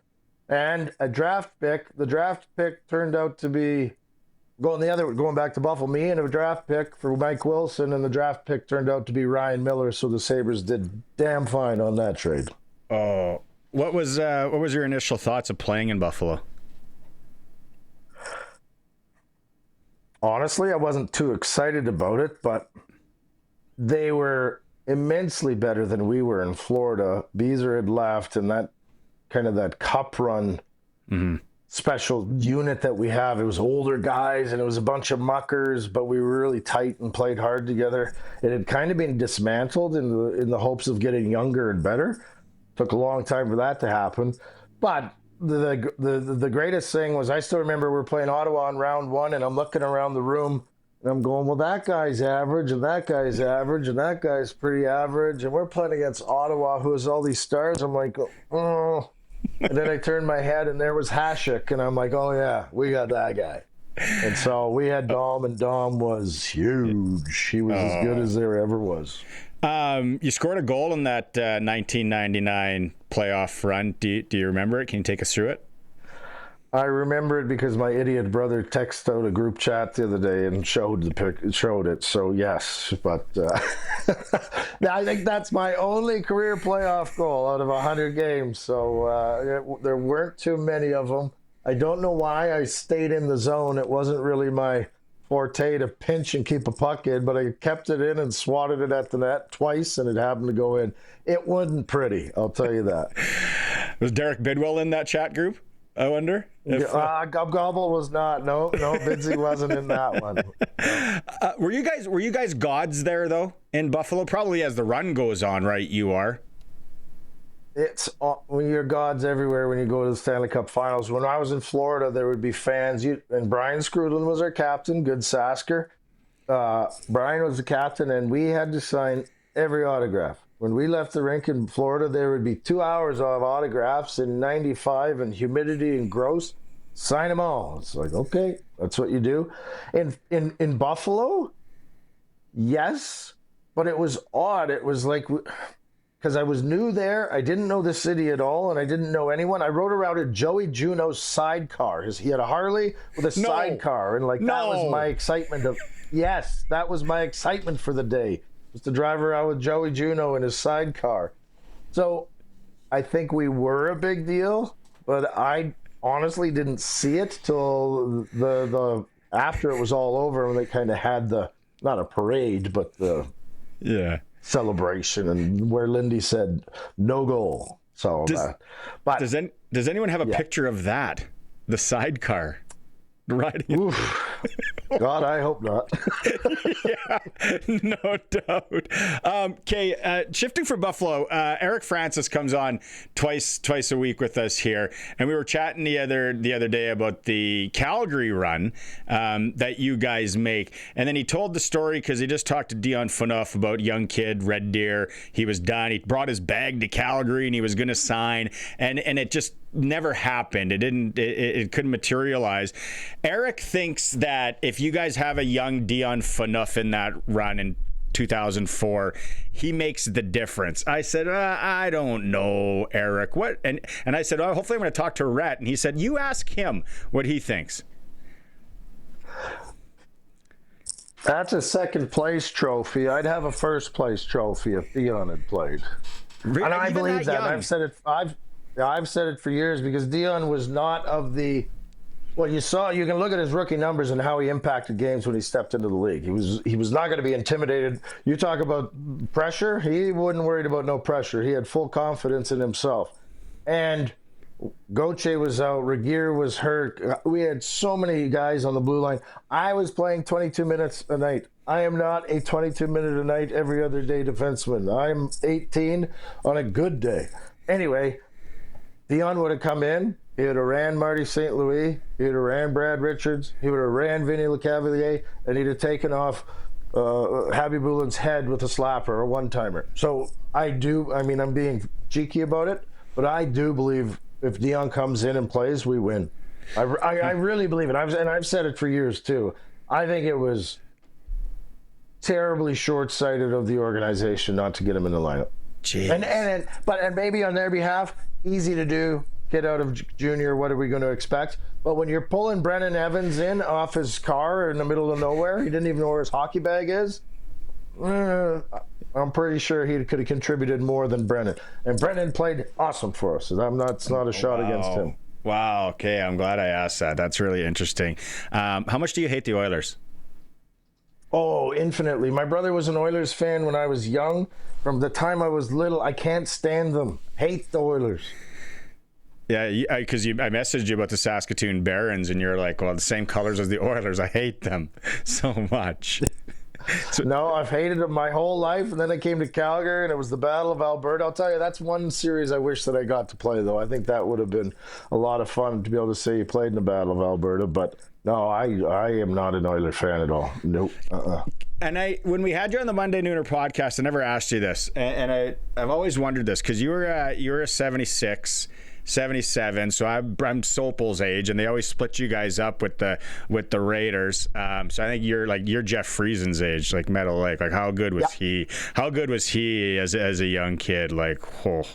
and a draft pick. The draft pick turned out to be going back to Buffalo, me and a draft pick for Mike Wilson, and the draft pick turned out to be Ryan Miller, so the Sabres did damn fine on that trade. Oh, what was your initial thoughts of playing in Buffalo? Honestly, I wasn't too excited about it, but they were immensely better than we were in Florida. Beezer had left, and that cup run special unit that we have, it was older guys and it was a bunch of muckers, but we were really tight and played hard together. It had kind of been dismantled in the hopes of getting younger and better. Took a long time for that to happen, but the greatest thing was, I still remember we were playing Ottawa in round one, and I'm looking around the room and I'm going, well, that guy's average and that guy's average and that guy's pretty average, and we're playing against Ottawa, who has all these stars. I'm like, oh. And then I turned my head and there was Hasek, and I'm like, oh yeah, we got that guy. And so we had Dom, and Dom was huge. He was as good as there ever was. You scored a goal in that 1999 playoff run. Do you remember it? Can you take us through it? I remember it because my idiot brother texted out a group chat the other day and showed it. So yes, but I think that's my only career playoff goal out of 100 games. So there weren't too many of them. I don't know why I stayed in the zone. It wasn't really my forte to pinch and keep a puck in, but I kept it in and swatted it at the net twice, and it happened to go in. It wasn't pretty, I'll tell you that. Was Derek Bidwell in that chat group, I wonder? Gobble was not. No, Bidsy wasn't in that one. Were you guys gods there, though, in Buffalo? Probably as the run goes on, right? You are. It's when you're gods everywhere when you go to the Stanley Cup Finals. When I was in Florida, there would be fans. And Brian Scrudlin was our captain, good Sasker. Brian was the captain, and we had to sign every autograph. When we left the rink in Florida, there would be 2 hours of autographs in 95 and humidity and gross. Sign them all. It's like, okay, that's what you do. In Buffalo, yes, but it was odd. It was like, because I was new there, I didn't know the city at all, and I didn't know anyone. I rode around in Joey Juneau's sidecar. He had a Harley with a sidecar, and that was my excitement of. Yes, that was my excitement for the day. Was to drive around with Joey Juneau in his sidecar. So I think we were a big deal, but I honestly didn't see it till the after it was all over, when they kind of had not a parade, but the celebration, and where Lindy said no goal. So but does anyone have a picture of that, the sidecar riding? God, I hope not. Yeah, no doubt. Okay, shifting for Buffalo, Eric Francis comes on twice a week with us here, and we were chatting the other day about the Calgary run that you guys make, and then he told the story because he just talked to Dion Phaneuf about young kid Red Deer. He was done. He brought his bag to Calgary and he was going to sign, and it just never happened. It couldn't materialize. Eric thinks that if you guys have a young Dion Phaneuf in that run in 2004, he makes the difference. I said, I don't know, Eric. What? And I said, oh, hopefully I'm going to talk to Rhett. And he said, you ask him what he thinks. That's a second place trophy. I'd have a first place trophy if Dion had played. Really? And I believe that. Young? I've said it for years, because Dion was not of the. Well, you can look at his rookie numbers and how he impacted games when he stepped into the league. He was not going to be intimidated. You talk about pressure. He wasn't worried about no pressure. He had full confidence in himself. And Gauthier was out. Regier was hurt. We had so many guys on the blue line. I was playing 22 minutes a night. I am not a 22-minute-a-night, every other day defenseman. I'm 18 on a good day. Anyway, Dion would have come in. He would have ran Marty St. Louis. He would have ran Brad Richards. He would have ran Vinny LeCavalier. And he'd have taken off Happy Boulin's head with a slapper or a one-timer. So I'm being cheeky about it, but I do believe if Dion comes in and plays, we win. I really believe it. I've said it for years too. I think it was terribly short-sighted of the organization not to get him in the lineup. Jeez. And maybe on their behalf, easy to do. Kid out of junior, what are we going to expect? But when you're pulling Brennan Evans in off his car in the middle of nowhere, he didn't even know where his hockey bag is. I'm pretty sure he could have contributed more than Brennan. And Brennan played awesome for us. It's not a shot against him. Wow. Okay, I'm glad I asked that. That's really interesting. How much do you hate the Oilers? Oh, infinitely. My brother was an Oilers fan when I was young. From the time I was little, I can't stand them. Hate the Oilers. Yeah, because I messaged you about the Saskatoon Barons, and you're like, well, the same colors as the Oilers. I hate them so much. No, I've hated them my whole life, and then I came to Calgary, and it was the Battle of Alberta. I'll tell you, that's one series I wish that I got to play, though. I think that would have been a lot of fun to be able to say you played in the Battle of Alberta, but no, I am not an Oilers fan at all. Nope. And when we had you on the Monday Nooner podcast, I never asked you this, and I've always wondered this, because you were a 76, 77, so I'm Sopel's age, and they always split you guys up with the Raiders. So I think you're Jeff Friesen's age, like Metal Lake. Like, how good was he? How good was he as a young kid? Like, oh,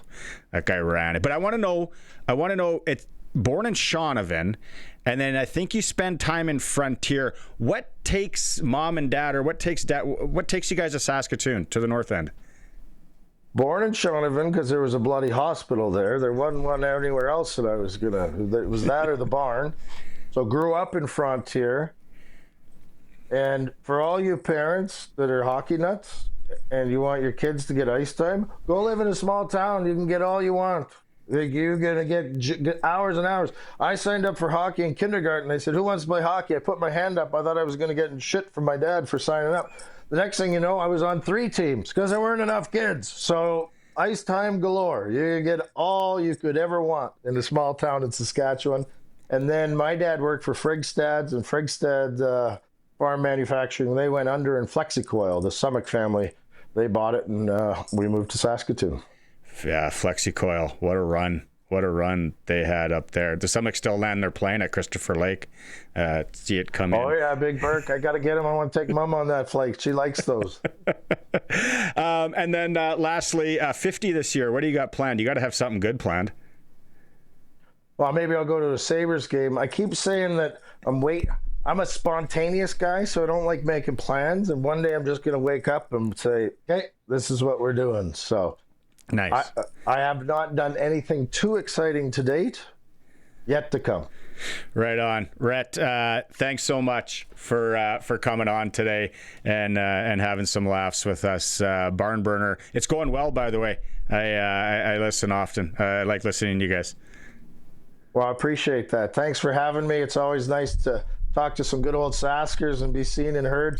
that guy ran it. But I want to know. It's born in Shaunavon, and then I think you spend time in Frontier. What takes mom and dad, or what takes you guys to Saskatoon, to the north end? Born in Shaunavon because there was a bloody hospital there. There wasn't one anywhere else that I was gonna. It was that or the barn. So grew up in Frontier. And for all you parents that are hockey nuts and you want your kids to get ice time, go live in a small town. You can get all you want. You're gonna get hours and hours. I signed up for hockey in kindergarten. They said, "Who wants to play hockey?" I put my hand up. I thought I was gonna get in shit from my dad for signing up. The next thing you know, I was on 3 teams because there weren't enough kids. So ice time galore. You get all you could ever want in a small town in Saskatchewan. And then my dad worked for Frigstad's, and Frigstad Farm Manufacturing. They went under in Flexicoil. The Summick family, they bought it, and we moved to Saskatoon. Yeah, Flexicoil. What a run. What a run they had up there. Does Summick still land their plane at Christopher Lake? See it come in. Oh, yeah, Big Burke. I got to get him. I want to take Mom on that flight. She likes those. And then lastly, 50 this year. What do you got planned? You got to have something good planned. Well, maybe I'll go to a Sabres game. I keep saying that I'm a spontaneous guy, so I don't like making plans. And one day I'm just going to wake up and say, "Hey, this is what we're doing." So nice. I have not done anything too exciting to date. Yet to come. Right on. Rhett, thanks so much for coming on today and having some laughs with us. Barn Burner. It's going well, by the way. I listen often. I like listening to you guys. Well, I appreciate that. Thanks for having me. It's always nice to talk to some good old Saskers and be seen and heard.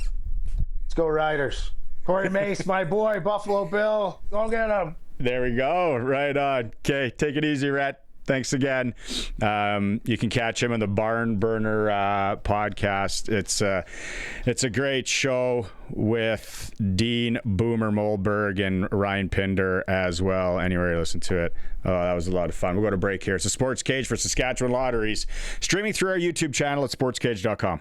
Let's go Riders. Corey Mace, my boy, Buffalo Bill. Go get him. There we go. Right on. Okay, take it easy, Rhett. Thanks again. You can catch him on the Barn Burner podcast. It's a great show with Dean Boomer Moldberg and Ryan Pinder as well. Anywhere you listen to it. That was a lot of fun. We'll go to break here. It's the Sports Cage for Saskatchewan Lotteries, streaming through our YouTube channel at sportscage.com.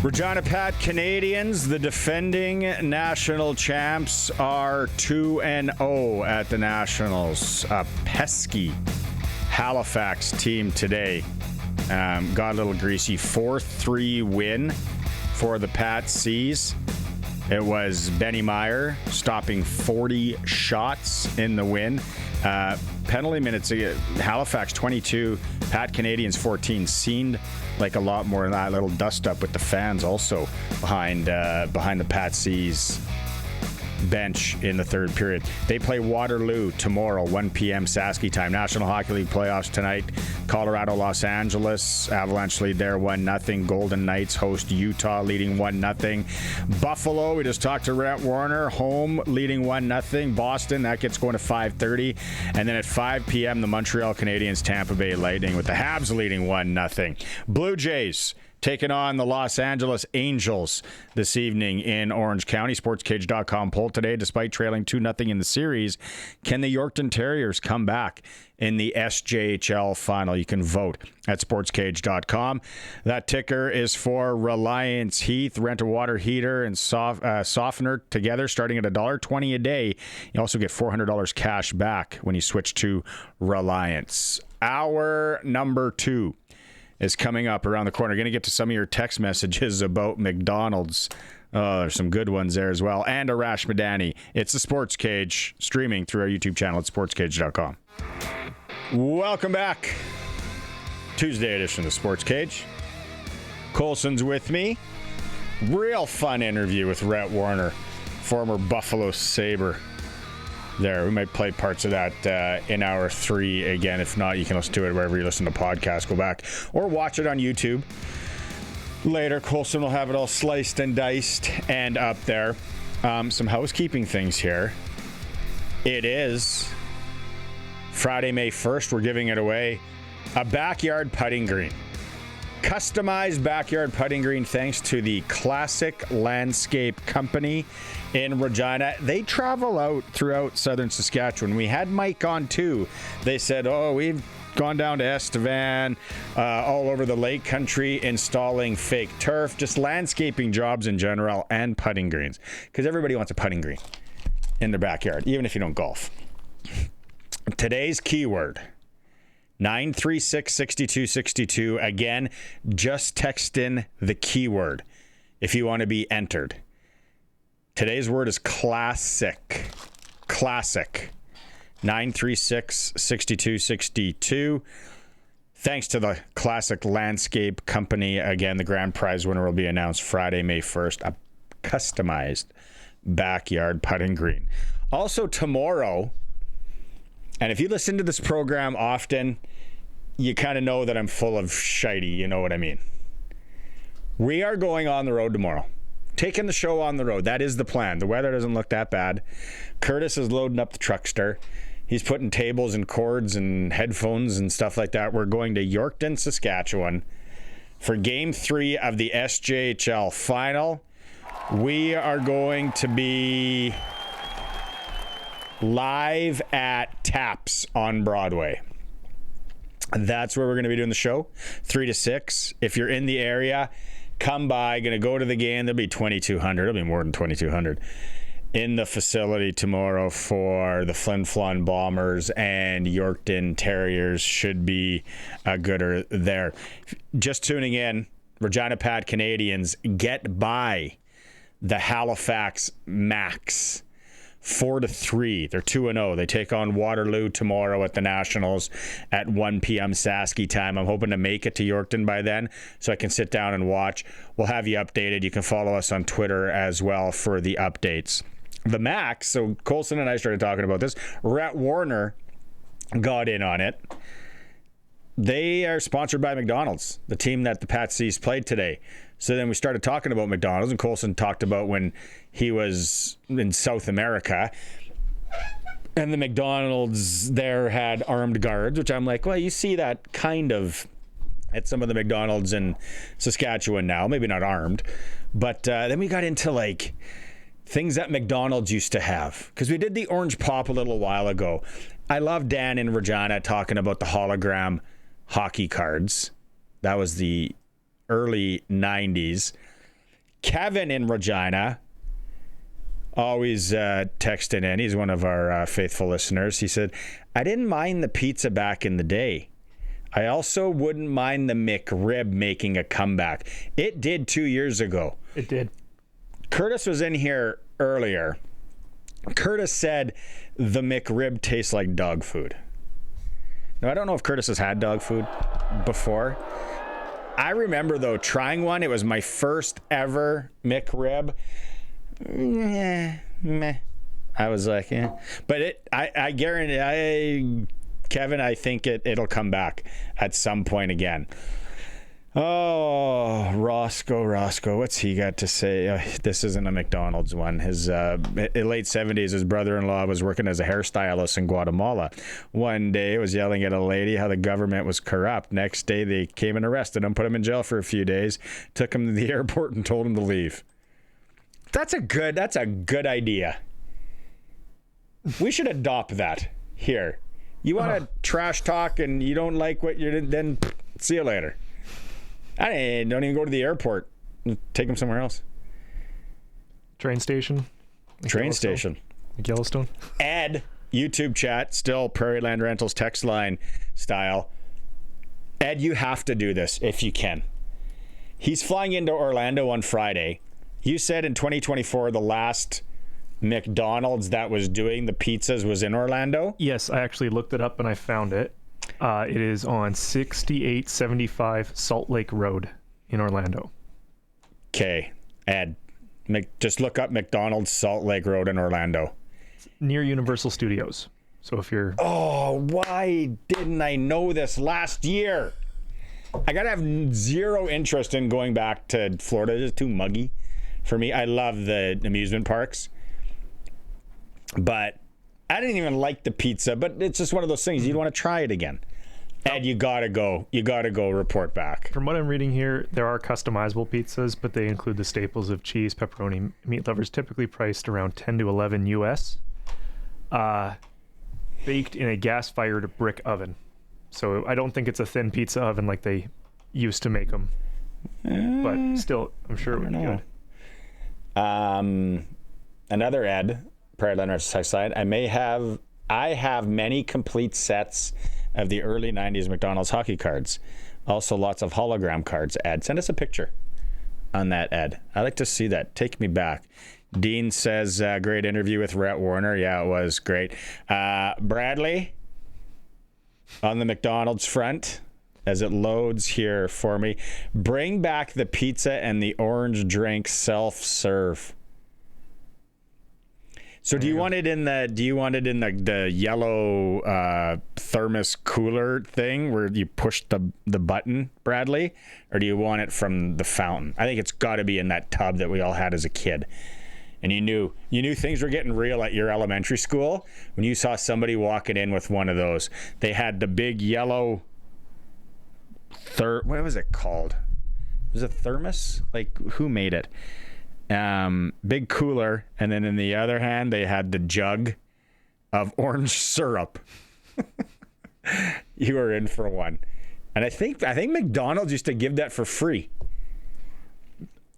Regina Pat Canadians, the defending national champs, are 2-0 at the Nationals. A pesky Halifax team today got a little greasy. 4-3 win for the Pat C's. It was Benny Meyer stopping 40 shots in the win. Penalty minutes, Halifax 22, Pat Canadians 14. Seemed like a lot more of that little dust up with the fans also behind the Pat C's bench in the third period. They play Waterloo tomorrow, 1 p.m. Saskey time. National Hockey League playoffs tonight. Colorado, Los Angeles. Avalanche lead there 1-0. Golden Knights host Utah, leading 1-0. Buffalo, we just talked to Rhett Warrener, home leading 1-0. Boston, that gets going to 5:30. And then at 5 p.m., the Montreal Canadiens, Tampa Bay Lightning, with the Habs leading 1-0. Blue Jays taking on the Los Angeles Angels this evening in Orange County. SportsCage.com poll today. Despite trailing 2-0 in the series, can the Yorkton Terriers come back in the SJHL final? You can vote at SportsCage.com. That ticker is for Reliance Heath. Rent a water heater and softener together starting at $1.20 a day. You also get $400 cash back when you switch to Reliance. Hour number 2 is coming up around the corner. Going to get to some of your text messages about McDonald's. There's some good ones there as well. And Arash Madani. It's the Sports Cage, streaming through our YouTube channel at sportscage.com. Welcome back. Tuesday edition of the Sports Cage. Colson's with me. Real fun interview with Rhett Warrener, former Buffalo Sabre. There, we might play parts of that in hour 3 again. If not, you can listen to it wherever you listen to podcasts. Go back or watch it on YouTube later. Colson will have it all sliced and diced and up there. Some housekeeping things here. It is Friday, May 1st. We're giving it away. A backyard putting green. Customized backyard putting green thanks to the Classic Landscape Company in Regina. They travel out throughout southern Saskatchewan. We had Mike on too. They said, we've gone down to Estevan, all over the lake country installing fake turf, just landscaping jobs in general, and putting greens. Because everybody wants a putting green in their backyard, even if you don't golf. Today's keyword, 936-6262. Again, just text in the keyword if you want to be entered. Today's word is classic. Classic. 936-6262. Thanks to the Classic Landscape Company. Again, the grand prize winner will be announced Friday, May 1st. A customized backyard putting green. Also tomorrow, and if you listen to this program often, you kind of know that I'm full of shitey, you know what I mean. We are going on the road tomorrow. Taking the show on the road. That is the plan. The weather doesn't look that bad. Curtis is loading up the truckster. He's putting tables and cords and headphones and stuff like that. We're going to Yorkton, Saskatchewan for Game 3 of the SJHL final. We are going to be live at Taps on Broadway. That's where we're going to be doing the show, 3 to 6. If you're in the area, come by. Going to go to the game. There'll be 2,200. There'll be more than 2,200 in the facility tomorrow for the Flin Flon Bombers and Yorkton Terriers. Should be a gooder there. Just tuning in, Regina Pat Canadians get by the Halifax Max 4-3. They're 2-0. They take on Waterloo tomorrow at the Nationals at 1 p.m. Saskey time. I'm hoping to make it to Yorkton by then so I can sit down and watch. We'll have you updated. You can follow us on Twitter as well for the updates. The Max, so Colson and I started talking about this. Rhett Warrener got in on it. They are sponsored by McDonald's, the team that the Pat C's played today. So then we started talking about McDonald's, and Colson talked about when he was in South America and the McDonald's there had armed guards, which I'm like, well, you see that kind of at some of the McDonald's in Saskatchewan now, maybe not armed. But then we got into like things that McDonald's used to have, because we did the Orange Pop a little while ago. I love Dan in Regina talking about the hologram hockey cards. That was the early 90s. Kevin in Regina, always texting in. He's one of our faithful listeners. He said, I didn't mind the pizza back in the day. I also wouldn't mind the McRib making a comeback. It did 2 years ago. It did. Curtis was in here earlier. Curtis said the McRib tastes like dog food. Now, I don't know if Curtis has had dog food before. I remember, though, trying one. It was my first ever McRib. Meh. I was like, but I guarantee, Kevin, I think it'll come back at some point again. Oh, Roscoe, what's he got to say? This isn't a McDonald's one. His in late 70s, his brother-in-law was working as a hairstylist in Guatemala. One day, he was yelling at a lady how the government was corrupt. Next day, they came and arrested him, put him in jail for a few days, took him to the airport, and told him to leave. That's a good idea. We should adopt that here. You want to trash talk and you don't like what you're, then see you later. I don't even go to the airport. Take them somewhere else. Train station. Yellowstone. Ed, YouTube chat, still Prairie Land Rentals text line style. Ed, you have to do this if you can. He's flying into Orlando on Friday. You said in 2024 the last McDonald's that was doing the pizzas was in Orlando? Yes, I actually looked it up and I found it. It is on 6875 Salt Lake Road in Orlando. Okay, Ed, just look up McDonald's Salt Lake Road in Orlando. Near Universal Studios. So if you're... Oh, why didn't I know this last year? I gotta have zero interest in going back to Florida. It's too muggy for me. I love the amusement parks, but I didn't even like the pizza, but it's just one of those things. You'd want to try it again. Ed, you gotta go. You gotta go report back. From what I'm reading here, there are customizable pizzas, but they include the staples of cheese, pepperoni, meat lovers, typically priced around 10 to 11 US. Baked in a gas-fired brick oven. So I don't think it's a thin pizza oven like they used to make them. But still, I'm sure it would be good. Another Ed, Prairie Land Rentals side. I have many complete sets of the early 90s McDonald's hockey cards. Also lots of hologram cards. Ed, send us a picture on that, Ed. I'd like to see that. Take me back. Dean says, great interview with Rhett Warrener. Yeah, it was great. Bradley, on the McDonald's front, as it loads here for me, bring back the pizza and the orange drink self-serve. So do you want it in the yellow thermos cooler thing where you push the button, Bradley, or do you want it from the fountain? I think it's got to be in that tub that we all had as a kid. And you knew things were getting real at your elementary school when you saw somebody walking in with one of those. They had the big yellow what was it called? Was it thermos? Like, who made it? Big cooler, and then in the other hand they had the jug of orange syrup. You were in for one. And I think McDonald's used to give that for free.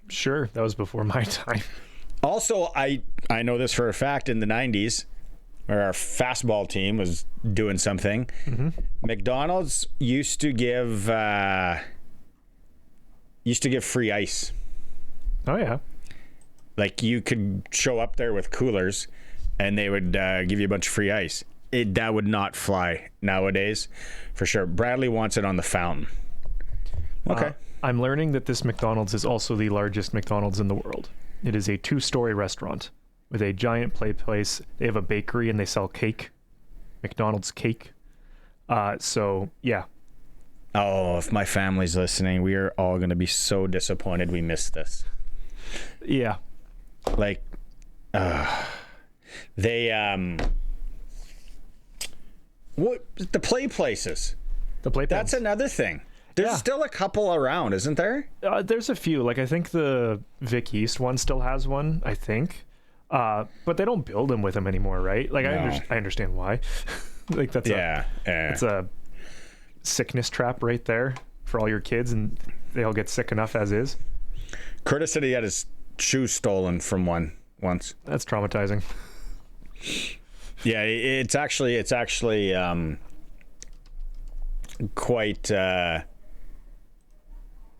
Sure, that was before my time. Also, I know this for a fact, in the 90s, where our fastball team was doing something, McDonald's used to give free ice. Oh yeah. Like, you could show up there with coolers and they would give you a bunch of free ice. That would not fly nowadays, for sure. Bradley wants it on the fountain. Okay. I'm learning that this McDonald's is also the largest McDonald's in the world. It is a 2-story restaurant with a giant play place. They have a bakery and they sell cake, McDonald's cake. So, yeah. Oh, if my family's listening, we are all going to be so disappointed we missed this. Yeah. Like, what the play places? The play That's another thing. There's still a couple around, isn't there? There's a few. Like, I think the Vic East one still has one, I think. But they don't build them with them anymore, right? Like, No. I understand why. Like, that's it's a sickness trap right there for all your kids, and they all get sick enough as is. Curtis said he had his shoes stolen from one once. That's traumatizing. Yeah, it's actually quite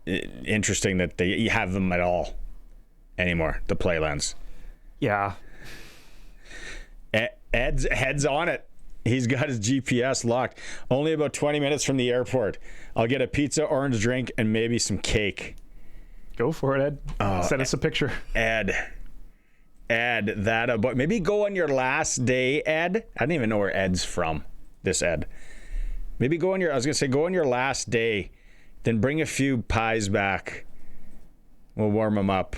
interesting that you have them at all anymore, the Playlands. Yeah. Ed's head's on it. He's got his GPS locked. Only about 20 minutes from the airport. I'll get a pizza, orange drink, and maybe some cake. Go for it, Ed. Send us a picture. Ed, Ed that about. Maybe go on your last day, Ed. I don't even know where Ed's from. This Ed. Maybe go on your last day, then bring a few pies back. We'll warm them up.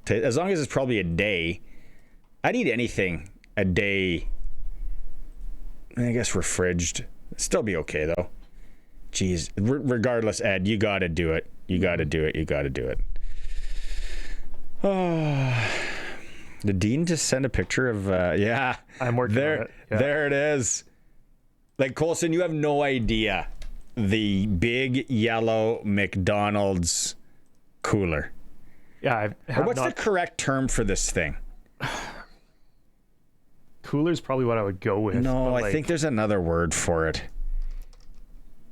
As long as it's probably a day. I'd eat anything a day. I guess refriged. Still be okay though. Jeez. Regardless, Ed, you got to do it. You got to do it. Oh. Did Dean just send a picture of? Yeah. I'm working on it. Yeah. There it is. Like, Colson, you have no idea the big yellow McDonald's cooler. Yeah, what's the correct term for this thing? Cooler's probably what I would go with. No, I think there's another word for it.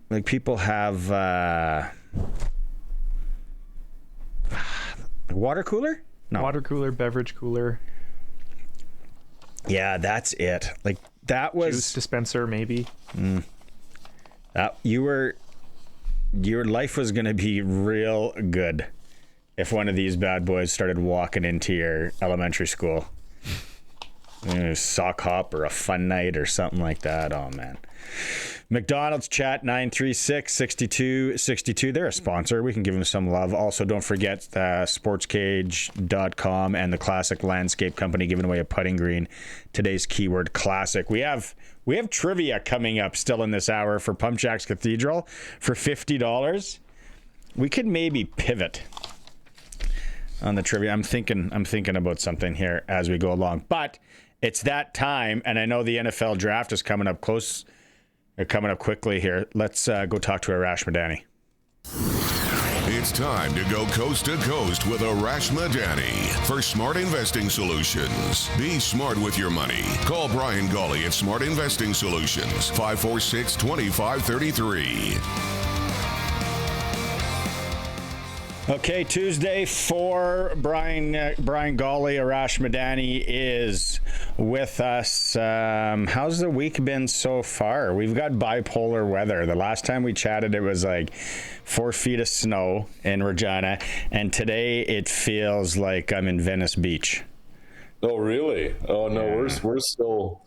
Like, people have water cooler? No. Water cooler, beverage cooler. Yeah, that's it. Like, that was juice dispenser, maybe. Your life was gonna be real good if one of these bad boys started walking into your elementary school. Sock hop or a fun night or something like that. Oh man. McDonald's chat 936-6262. They're a sponsor. We can give them some love. Also, don't forget SportsCage.com and the Classic Landscape Company giving away a putting green. Today's keyword classic. We have trivia coming up still in this hour for PumpJacks Cathedral for $50. We could maybe pivot on the trivia. I'm thinking about something here as we go along. But it's that time, and I know the NFL draft is coming up close. They're coming up quickly here. Let's go talk to Arash Madani. It's time to go coast to coast with Arash Madani for Smart Investing Solutions. Be smart with your money. Call Brian Gawley at Smart Investing Solutions, 546-2533. Okay, Tuesday for Brian Gawley. Arash Madani is with us. How's the week been so far? We've got bipolar weather. The last time we chatted, it was like 4 feet of snow in Regina, and today it feels like I'm in Venice Beach. Oh, really? Oh, no, yeah. We're still...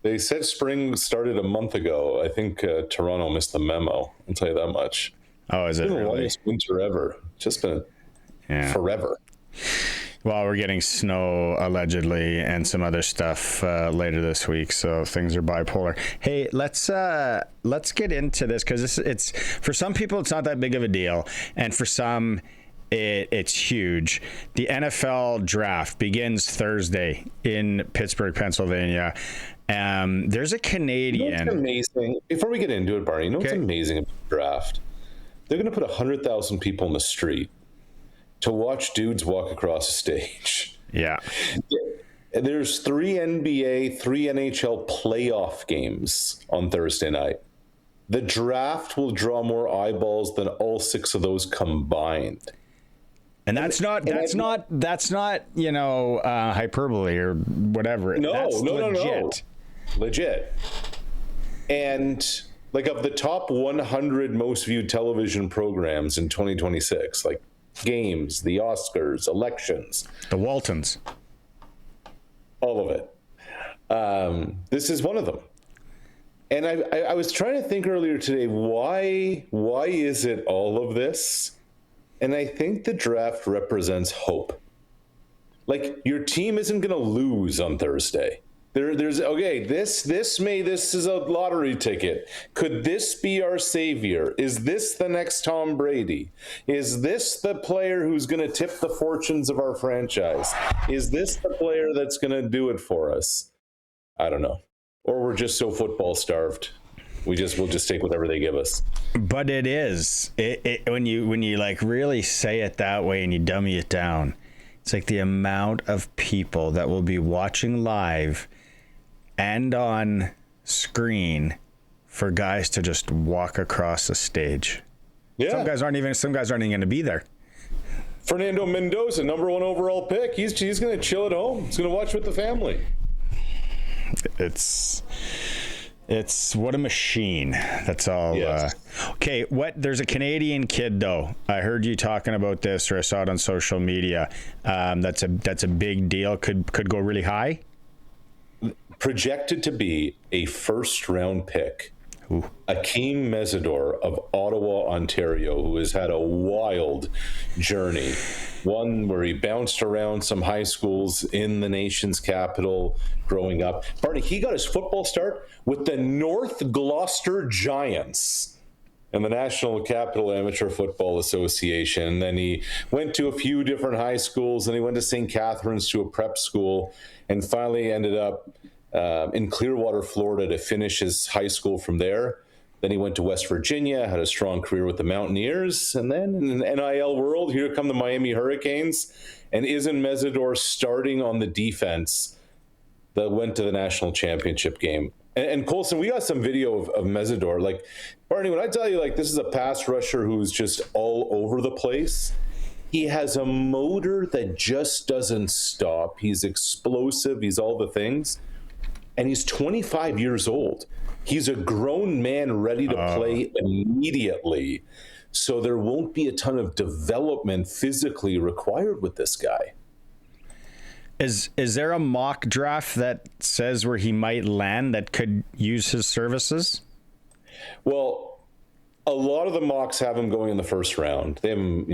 They said spring started a month ago. I think Toronto missed the memo. I'll tell you that much. Oh, is it really? The longest winter ever. Just been forever. Well, we're getting snow allegedly and some other stuff later this week, so things are bipolar. Hey, let's get into this because it's for some people it's not that big of a deal, and for some it's huge. The NFL draft begins Thursday in Pittsburgh, Pennsylvania. There's a Canadian. You know what's amazing? Before we get into it, Barney, you know what's amazing about the draft? They're going to put 100,000 people in the street to watch dudes walk across a stage. Yeah. There's 3 NBA, 3 NHL playoff games on Thursday night. The draft will draw more eyeballs than all 6 of those combined. And that's not hyperbole or whatever. No. Legit. Legit. And like of the top 100 most viewed television programs in 2026, like games, the Oscars, elections, the Waltons, all of it. This is one of them. And I was trying to think earlier today, why is it all of this? And I think the draft represents hope. Like, your team isn't going to lose on Thursday. This is a lottery ticket. Could this be our savior? Is this the next Tom Brady? Is this the player who's going to tip the fortunes of our franchise? Is this the player that's going to do it for us? I don't know. Or we're just so football starved. We'll just take whatever they give us. But it is. When you like really say it that way and you dummy it down, it's like the amount of people that will be watching live and on screen for guys to just walk across the stage. Yeah. Some guys aren't even going to be there. Fernando Mendoza, number 1 overall pick. He's going to chill at home. He's going to watch with the family. It's what a machine. That's all. Yes. Okay, there's a Canadian kid though. I heard you talking about this, or I saw it on social media. That's a big deal. Could go really high. Projected to be a first-round pick. Ooh. Akeem Mesidor of Ottawa, Ontario, who has had a wild journey. One where he bounced around some high schools in the nation's capital growing up. Barney, he got his football start with the North Gloucester Giants in the National Capital Amateur Football Association. And then he went to a few different high schools, and he went to St. Catharines to a prep school, and finally ended up in Clearwater, Florida, to finish his high school from there. Then he went to West Virginia, had a strong career with the Mountaineers, and then in the NIL world, here come the Miami Hurricanes, and isn't Mesidor starting on the defense that went to the national championship game? And Colson, we got some video of Mesidor. Like, Barney, when I tell you, like, this is a pass rusher who's just all over the place, he has a motor that just doesn't stop. He's explosive. He's all the things. And he's 25 years old. He's a grown man ready to play immediately. So there won't be a ton of development physically required with this guy. Is there a mock draft that says where he might land that could use his services? Well, a lot of the mocks have him going in the first round. They have him,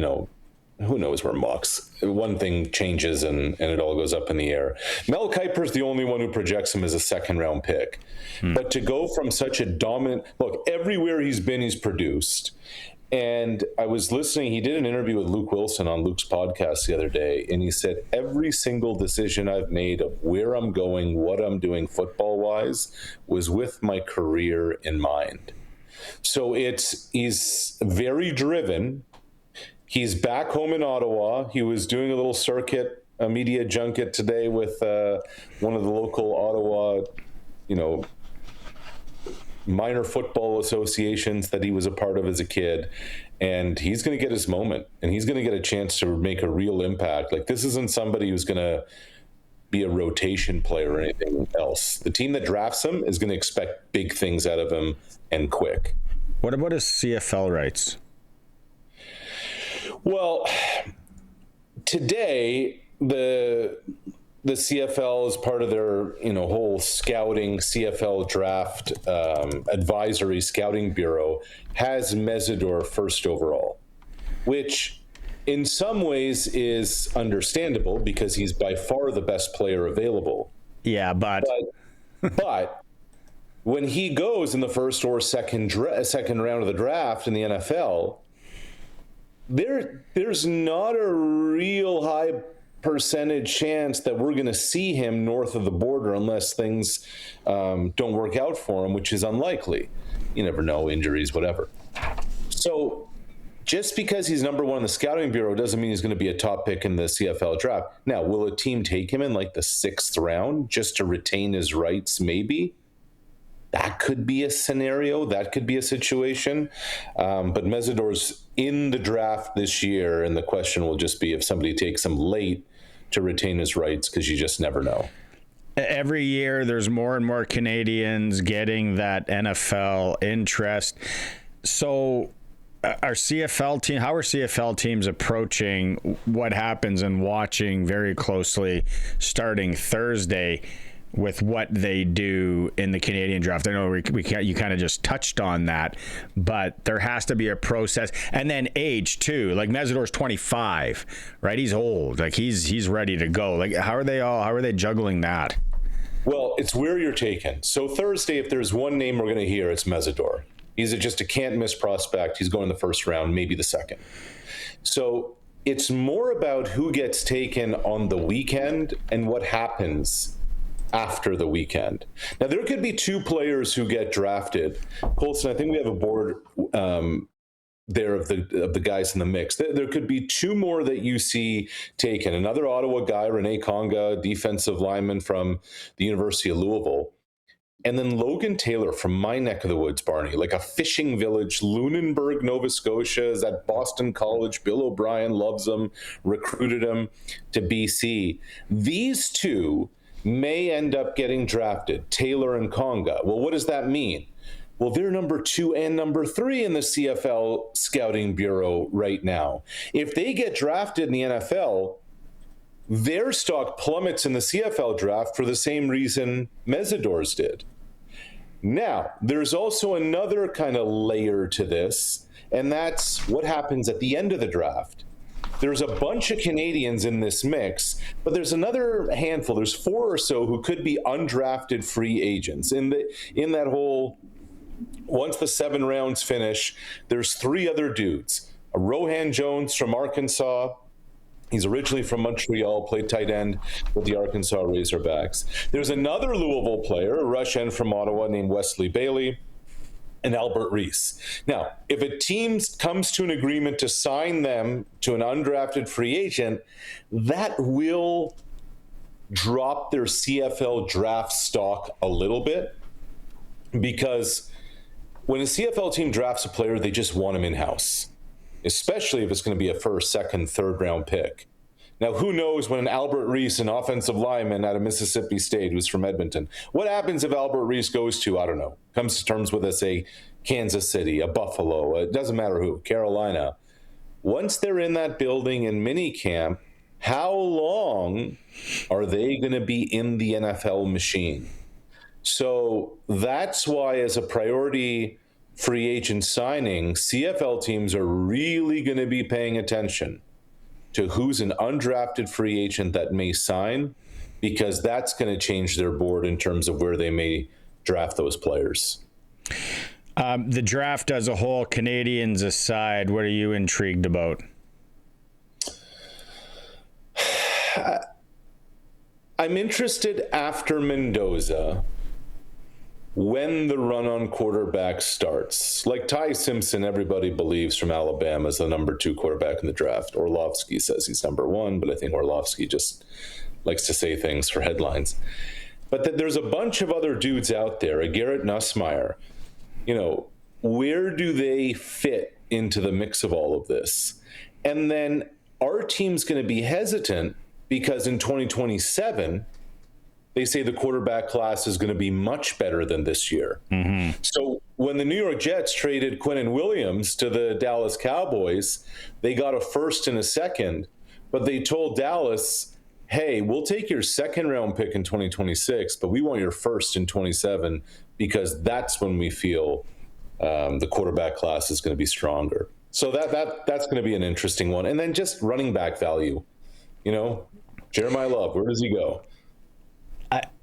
who knows where mocks. One thing changes and it all goes up in the air. Mel Kiper's the only one who projects him as a second-round pick. But to go from such a dominant... Look, everywhere he's been, he's produced. And I was listening, he did an interview with Luke Wilson on Luke's podcast the other day, and he said, every single decision I've made of where I'm going, what I'm doing football-wise, was with my career in mind. So he's very driven. He's back home in Ottawa. He was doing a little circuit, a media junket today with one of the local Ottawa, minor football associations that he was a part of as a kid. And he's going to get his moment, and he's going to get a chance to make a real impact. Like, this isn't somebody who's going to be a rotation player or anything else. The team that drafts him is going to expect big things out of him, and quick. What about his CFL rights? Well, today the CFL, is part of their whole scouting CFL Draft advisory scouting bureau, has Mesidor first overall, which in some ways is understandable because he's by far the best player available. Yeah, but when he goes in the first or second round of the draft in the NFL, there's not a real high percentage chance that we're going to see him north of the border unless things don't work out for him, which is unlikely. You never know, injuries, whatever. So just because he's number one in the scouting bureau doesn't mean he's going to be a top pick in the CFL draft. Now, will a team take him in like the 6th round just to retain his rights? Maybe. That could be a scenario. That could be a situation. But Mesidor's in the draft this year, and the question will just be if somebody takes him late to retain his rights, because you just never know. Every year, there's more and more Canadians getting that NFL interest. So our CFL team, how are CFL teams approaching what happens and watching very closely starting Thursday with what they do in the Canadian draft? I know you kind of just touched on that, but there has to be a process. And then age too. Like Mesidor's 25, right? He's old. Like he's ready to go. Like how are they juggling that? Well, it's where you're taken. So Thursday, if there's one name we're going to hear, it's Mesidor. He's just a can't miss prospect. He's going the first round, maybe the second. So it's more about who gets taken on the weekend and what happens after the weekend. Now, there could be 2 players who get drafted. Colson, I think we have a board there of the guys in the mix. There could be 2 more that you see taken. Another Ottawa guy, Rene Conga, defensive lineman from the University of Louisville. And then Logan Taylor from my neck of the woods, Barney, like a fishing village, Lunenburg, Nova Scotia, is at Boston College. Bill O'Brien loves him, recruited him to BC. These 2 may end up getting drafted, Taylor and Conga. Well, what does that mean? Well, they're number 2 and number 3 in the CFL Scouting Bureau right now. If they get drafted in the NFL, their stock plummets in the CFL draft for the same reason Mesidor's did. Now, there's also another kind of layer to this, and that's what happens at the end of the draft. There's a bunch of Canadians in this mix, but there's another handful. There's 4 or so who could be undrafted free agents. In that whole, once the 7 rounds finish, there's 3 other dudes. A Rohan Jones from Arkansas. He's originally from Montreal, played tight end with the Arkansas Razorbacks. There's another Louisville player, a rush end from Ottawa named Wesley Bailey, and Albert Reese. Now, if a team comes to an agreement to sign them to an undrafted free agent, that will drop their CFL draft stock a little bit, because when a CFL team drafts a player, they just want him in-house, especially if it's going to be a first, second, third round pick. Now, who knows when Albert Reese, an offensive lineman out of Mississippi State who's from Edmonton, what happens if Albert Reese goes to, I don't know, comes to terms with, say, Kansas City, a Buffalo, it doesn't matter who, Carolina. Once they're in that building in minicamp, how long are they going to be in the NFL machine? So that's why, as a priority free agent signing, CFL teams are really going to be paying attention to who's an undrafted free agent that may sign, because that's going to change their board in terms of where they may draft those players. The draft as a whole, Canadians aside, what are you intrigued about? I'm interested after Mendoza when the run on quarterback starts. Like Ty Simpson, everybody believes, from Alabama, is the number 2 quarterback in the draft. Orlovsky says he's number 1, but I think Orlovsky just likes to say things for headlines. But there's a bunch of other dudes out there, a Garrett Nussmeier. Where do they fit into the mix of all of this? And then our team's going to be hesitant because in 2027, they say the quarterback class is going to be much better than this year. Mm-hmm. So when the New York Jets traded Quinnen Williams to the Dallas Cowboys, they got a first and a second, but they told Dallas, hey, we'll take your second round pick in 2026, but we want your first in 27, because that's when we feel the quarterback class is going to be stronger. So that's going to be an interesting one. And then just running back value. Jeremiah Love, where does he go?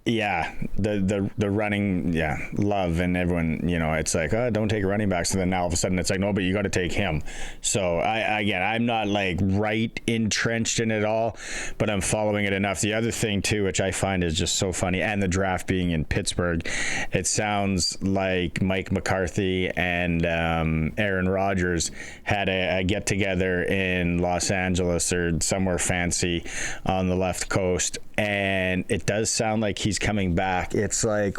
Yeah, the running, Love, and everyone, it's like, oh, don't take running backs, and then now all of a sudden it's like, no, but you got to take him. So I'm not like right entrenched in it all, but I'm following it enough. The other thing too, which I find is just so funny, and the draft being in Pittsburgh, it sounds like Mike McCarthy and Aaron Rodgers had a get together in Los Angeles or somewhere fancy on the left coast, and it does sound like he's coming back. It's like,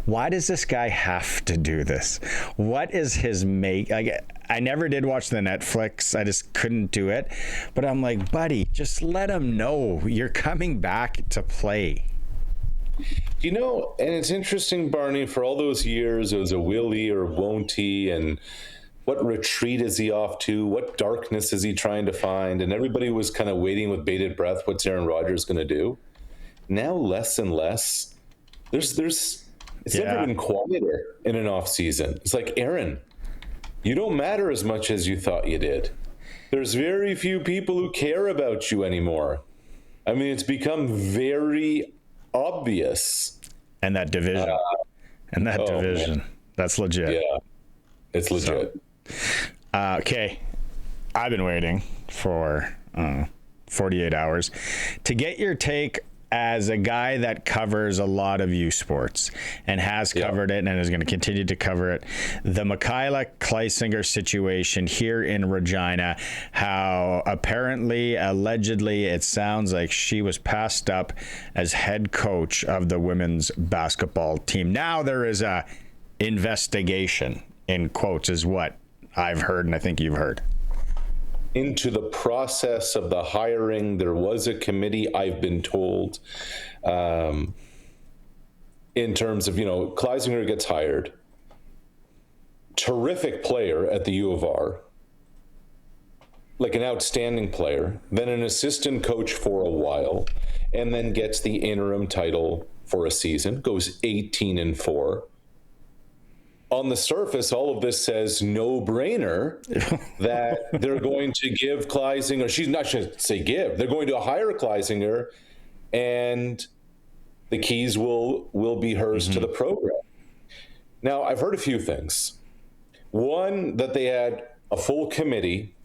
why does this guy have to do this? What is his I never did watch the Netflix. I just couldn't do it. But I'm like, buddy, just let him know you're coming back to play. And it's interesting, Barney, for all those years, it was a will he or won't he, and what retreat is he off to? What darkness is he trying to find? And everybody was kind of waiting with bated breath, what's Aaron Rodgers going to do? Now less and less. It's never been quieter in an off season. It's like, Aaron, you don't matter as much as you thought you did. There's very few people who care about you anymore. I mean, it's become very obvious. And that division. Man. That's legit. Yeah, it's legit. Okay. I've been waiting for 48 hours to get your take as a guy that covers a lot of youth sports and has covered it and is going to continue to cover it. The Michaela Kleisinger situation here in Regina, how allegedly, it sounds like she was passed up as head coach of the women's basketball team. Now there is a investigation, in quotes, is what I've heard, and I think you've heard. Into the process of the hiring, there was a committee, I've been told, in terms of, Kleisinger gets hired. terrific player at the U of R, like an outstanding player, then an assistant coach for a while, and then gets the interim title for a season, goes 18-4. On the surface, all of this says no-brainer that they're going to give Kleisinger, they're going to hire Kleisinger, and the keys will be hers to the program. Now, I've heard a few things. One, that they had a full committee.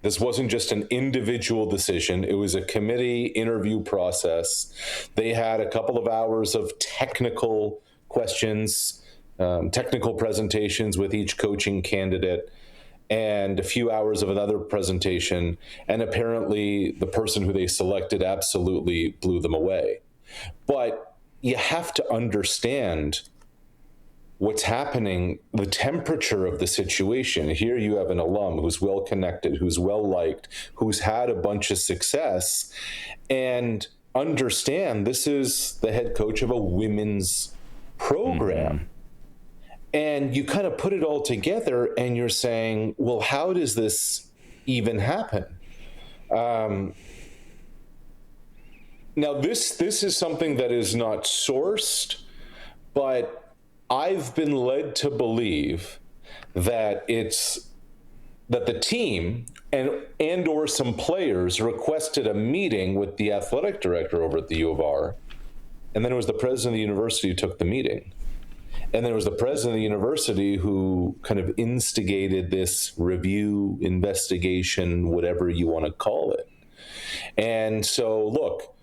This wasn't just an individual decision. It was a committee interview process. They had a couple of hours of technical questions, technical presentations with each coaching candidate, and a few hours of another presentation. And apparently the person who they selected absolutely blew them away. But you have to understand what's happening, the temperature of the situation. Here you have an alum who's well connected, who's well liked, who's had a bunch of success, and understand this is the head coach of a women's program. And you kind of put it all together and you're saying, well, how does this even happen? Now, this is something that is not sourced, but I've been led to believe that the team and or some players requested a meeting with the athletic director over at the U of R, and then it was the president of the university who took the meeting. And then it was the president of the university who kind of instigated this review, investigation, whatever you want to call it. And so, look,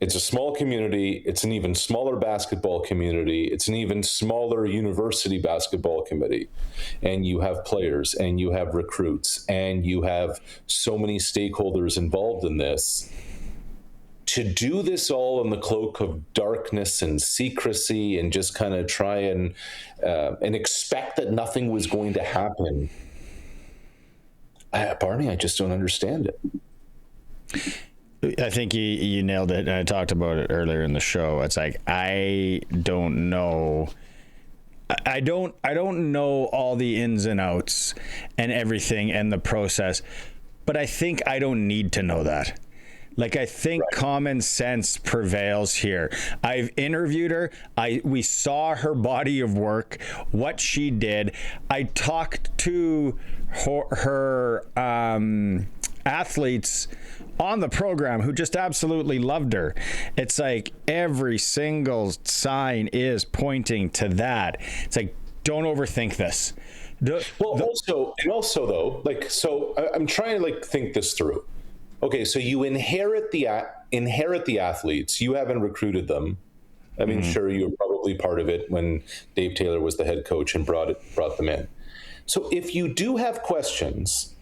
it's a small community. It's an even smaller basketball community. It's an even smaller university basketball committee. And you have players and you have recruits and you have so many stakeholders involved in this. To do this all in the cloak of darkness and secrecy and just kind of try and expect that nothing was going to happen. Barney, I just don't understand it. I think you nailed it. And I talked about it earlier in the show. It's like, I don't know. I don't know all the ins and outs and everything and the process, but I think I don't need to know that. Like, I think common sense prevails here. I've interviewed her. We saw her body of work, what she did. I talked to her athletes on the program who just absolutely loved her. It's like every single sign is pointing to that. It's like, don't overthink this. Also though, like, so I'm trying to like think this through. Okay, so you inherit the athletes. You haven't recruited them. I mean, sure, you were probably part of it when Dave Taylor was the head coach and brought them in. So if you do have questions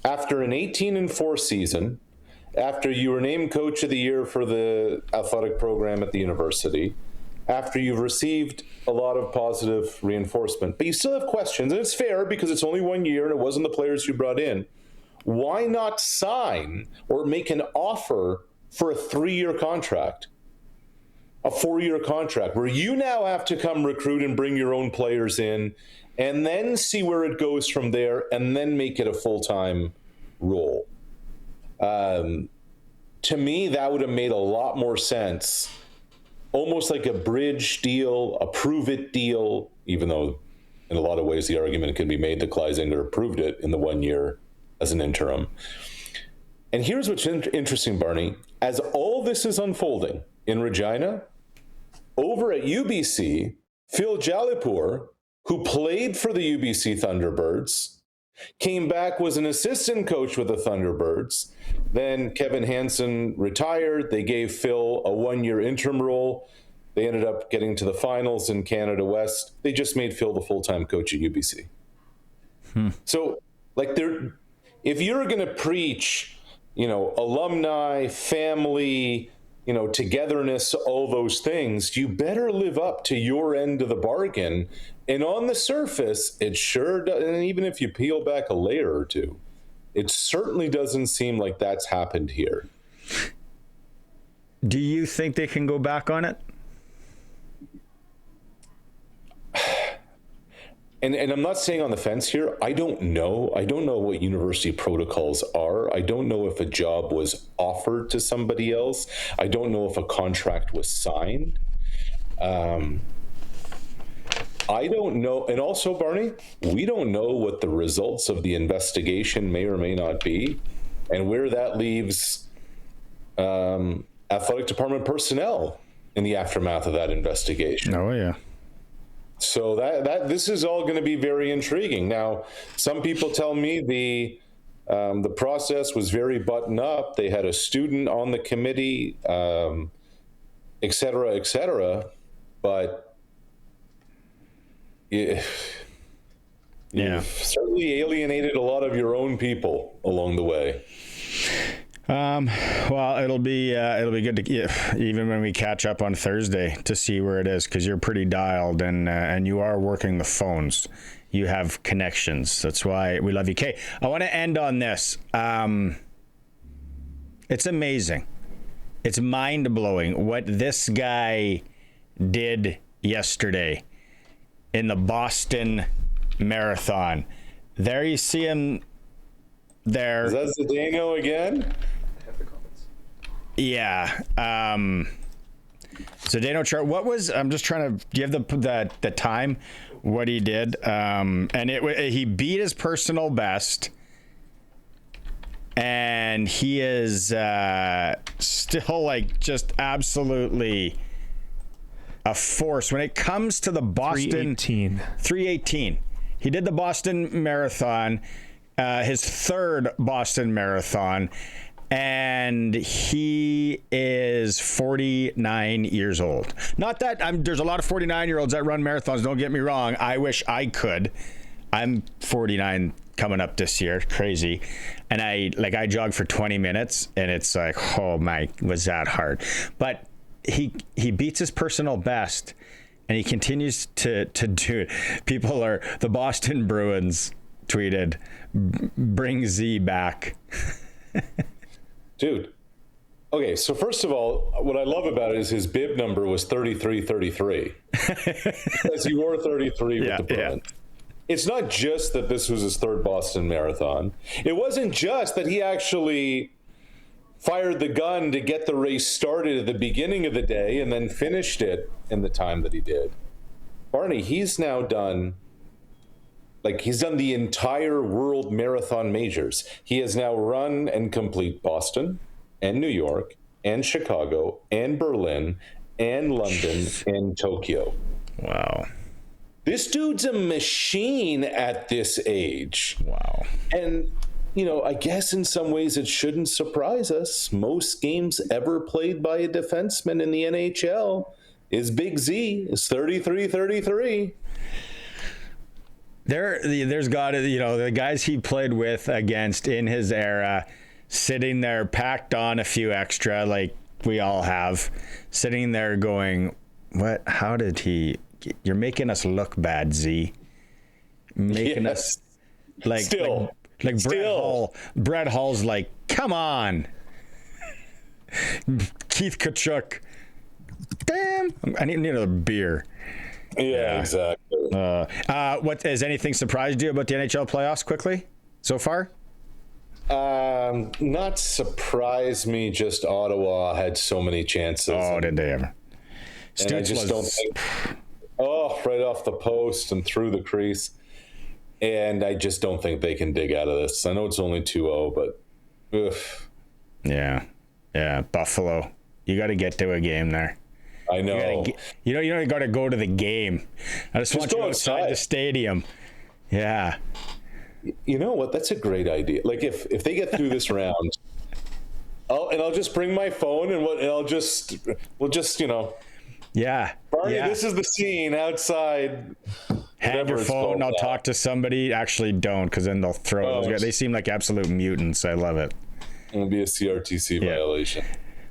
after an 18-4 season, after you were named coach of the year for the athletic program at the university, after you've received a lot of positive reinforcement, but you still have questions, and it's fair because it's only 1 year and it wasn't the players you brought in. Why not sign or make an offer for a 3-year contract, a 4-year contract, where you now have to come recruit and bring your own players in, and then see where it goes from there, and then make it a full-time role? To me, that would have made a lot more sense, almost like a bridge deal, a prove-it deal, even though in a lot of ways the argument can be made that Kleisinger approved it in the 1 year as an interim. And here's what's interesting, Barney. As all this is unfolding in Regina, over at UBC, Phil Jalipur, who played for the UBC Thunderbirds, came back, was an assistant coach with the Thunderbirds. Then Kevin Hansen retired. They gave Phil a 1-year interim role. They ended up getting to the finals in Canada West. They just made Phil the full-time coach at UBC. So, like, if you're going to preach, alumni, family, togetherness, all those things, you better live up to your end of the bargain. And on the surface, it sure does, and even if you peel back a layer or two, it certainly doesn't seem like that's happened here. Do you think they can go back on it? and I'm not saying on the fence here. I don't know what university protocols are. I don't know if a job was offered to somebody else. I don't know if a contract was signed. I don't know. And also, Barney, we don't know what the results of the investigation may or may not be, and where that leaves athletic department personnel in the aftermath of that investigation. Oh, yeah. So that this is all going to be very intriguing. Now, some people tell me the process was very buttoned up. They had a student on the committee, et cetera, et cetera. But you've certainly alienated a lot of your own people along the way. Well, it'll be good to even when we catch up on Thursday to see where it is, because you're pretty dialed and you are working the phones. You have connections. That's why we love you. Kay, I want to end on this. It's amazing. It's mind-blowing what this guy did yesterday in the Boston Marathon. There you see him there. Is that Zdeno again? Yeah. Zdeno chart. What was? I'm just trying to. Do you have the time? What he did? And he beat his personal best, and he is still like just absolutely a force when it comes to the Boston 3:18. He did the Boston Marathon, his third Boston Marathon, and he is 49 years old. Not that there's a lot of 49-year-olds that run marathons, don't get me wrong. I wish I could. I'm 49 coming up this year, crazy. And I jog for 20 minutes and it's like, oh my, was that hard. But he beats his personal best and he continues to do it. The Boston Bruins tweeted, bring Z back. Dude. Okay, so first of all, what I love about it is his bib number was 3333. Because he wore 33 with the Bruins. Yeah. It's not just that this was his third Boston Marathon. It wasn't just that he actually fired the gun to get the race started at the beginning of the day and then finished it in the time that he did. Barney, he's now done, he's done the entire World Marathon Majors. He has now run and complete Boston and New York and Chicago and Berlin and London and Tokyo. Wow. This dude's a machine at this age. Wow. And, I guess in some ways it shouldn't surprise us. Most games ever played by a defenseman in the NHL is Big Z, is 33-33. There's got to, the guys he played with against in his era, sitting there packed on a few extra, like we all have, sitting there going, what, how did he, you're making us look bad, Z. Making us like Brett Hull's like, come on. Keith Tkachuk, damn, I need another beer. Yeah, exactly. What has anything surprised you about the NHL playoffs quickly so far? Not surprised me, just Ottawa had so many chances. Oh, did they ever? And I just don't think. Oh, right off the post and through the crease. And I just don't think they can dig out of this. I know it's only 2-0, but oof. Yeah. Buffalo. You got to get to a game there. I know. You don't got to go to the game. I just want you outside the stadium. Yeah. You know what? That's a great idea. Like if they get through this round, I'll just bring my phone and we'll just Yeah. Barney, this is the scene outside. Hand your phone. I'll talk to somebody. Actually, don't, because then they'll throw it. They seem like absolute mutants. I love it. It'll be a CRTC violation.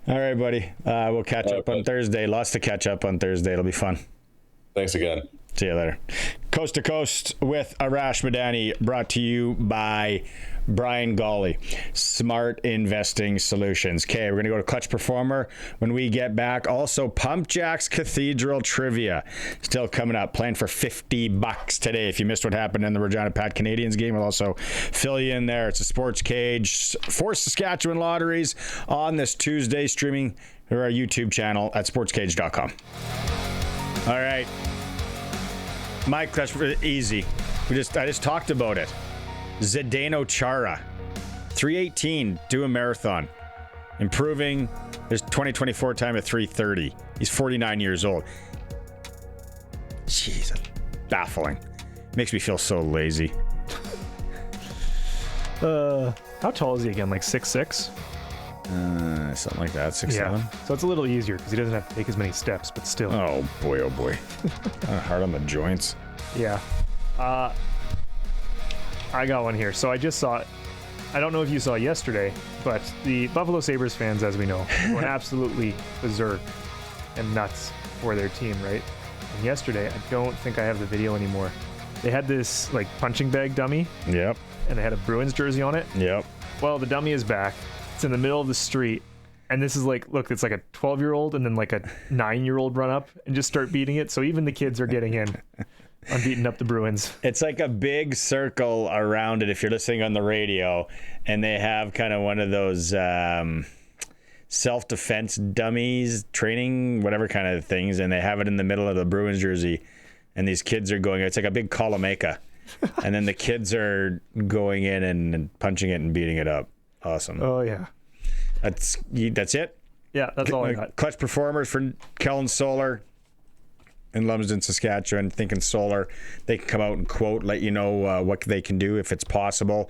All right, buddy. We'll catch up on Thursday. Lots to catch up on Thursday. It'll be fun. Thanks again. See you later. Coast to Coast with Arash Madani, brought to you by Brian Golly, Smart Investing Solutions. Okay, we're going to go to Clutch Performer when we get back. Also, PumpJacks Cathedral Trivia still coming up. Playing for $50 today. If you missed what happened in the Regina Pat Canadians game, we'll also fill you in there. It's a SportsCage for Saskatchewan Lotteries on this Tuesday, streaming through our YouTube channel at sportscage.com. All right. My question, easy. I just talked about it. Zdeno Chara, 3:18, do a marathon, improving his 2024 time at 3:30. He's 49 years old. Jeez, baffling. Makes me feel so lazy. How tall is he again? Like 6'6"? Something like that, 6'7". Yeah. So it's a little easier because he doesn't have to take as many steps, but still. Oh boy, oh boy. Hard on the joints. Yeah. I got one here. So I just saw it. I don't know if you saw yesterday, but the Buffalo Sabres fans, as we know, went absolutely berserk and nuts for their team, right? And yesterday, I don't think I have the video anymore. They had this like punching bag dummy. Yep. And they had a Bruins jersey on it. Yep. Well, the dummy is back. It's in the middle of the street. And this is like, look, it's like a 12-year-old and then like a 9-year-old run up and just start beating it. So even the kids are getting in on beating up the Bruins. It's like a big circle around it if you're listening on the radio, and they have kind of one of those self-defense dummies, training, whatever kind of things, and they have it in the middle of the Bruins jersey, and these kids are going, it's like a big Colomeka, and then the kids are going in and punching it and beating it up. Awesome. Oh, yeah. That's it? Yeah, that's all I got. Clutch Performers for Kellen Solar in Lumsden, Saskatchewan. Thinking solar, they can come out and quote, let you know what they can do if it's possible.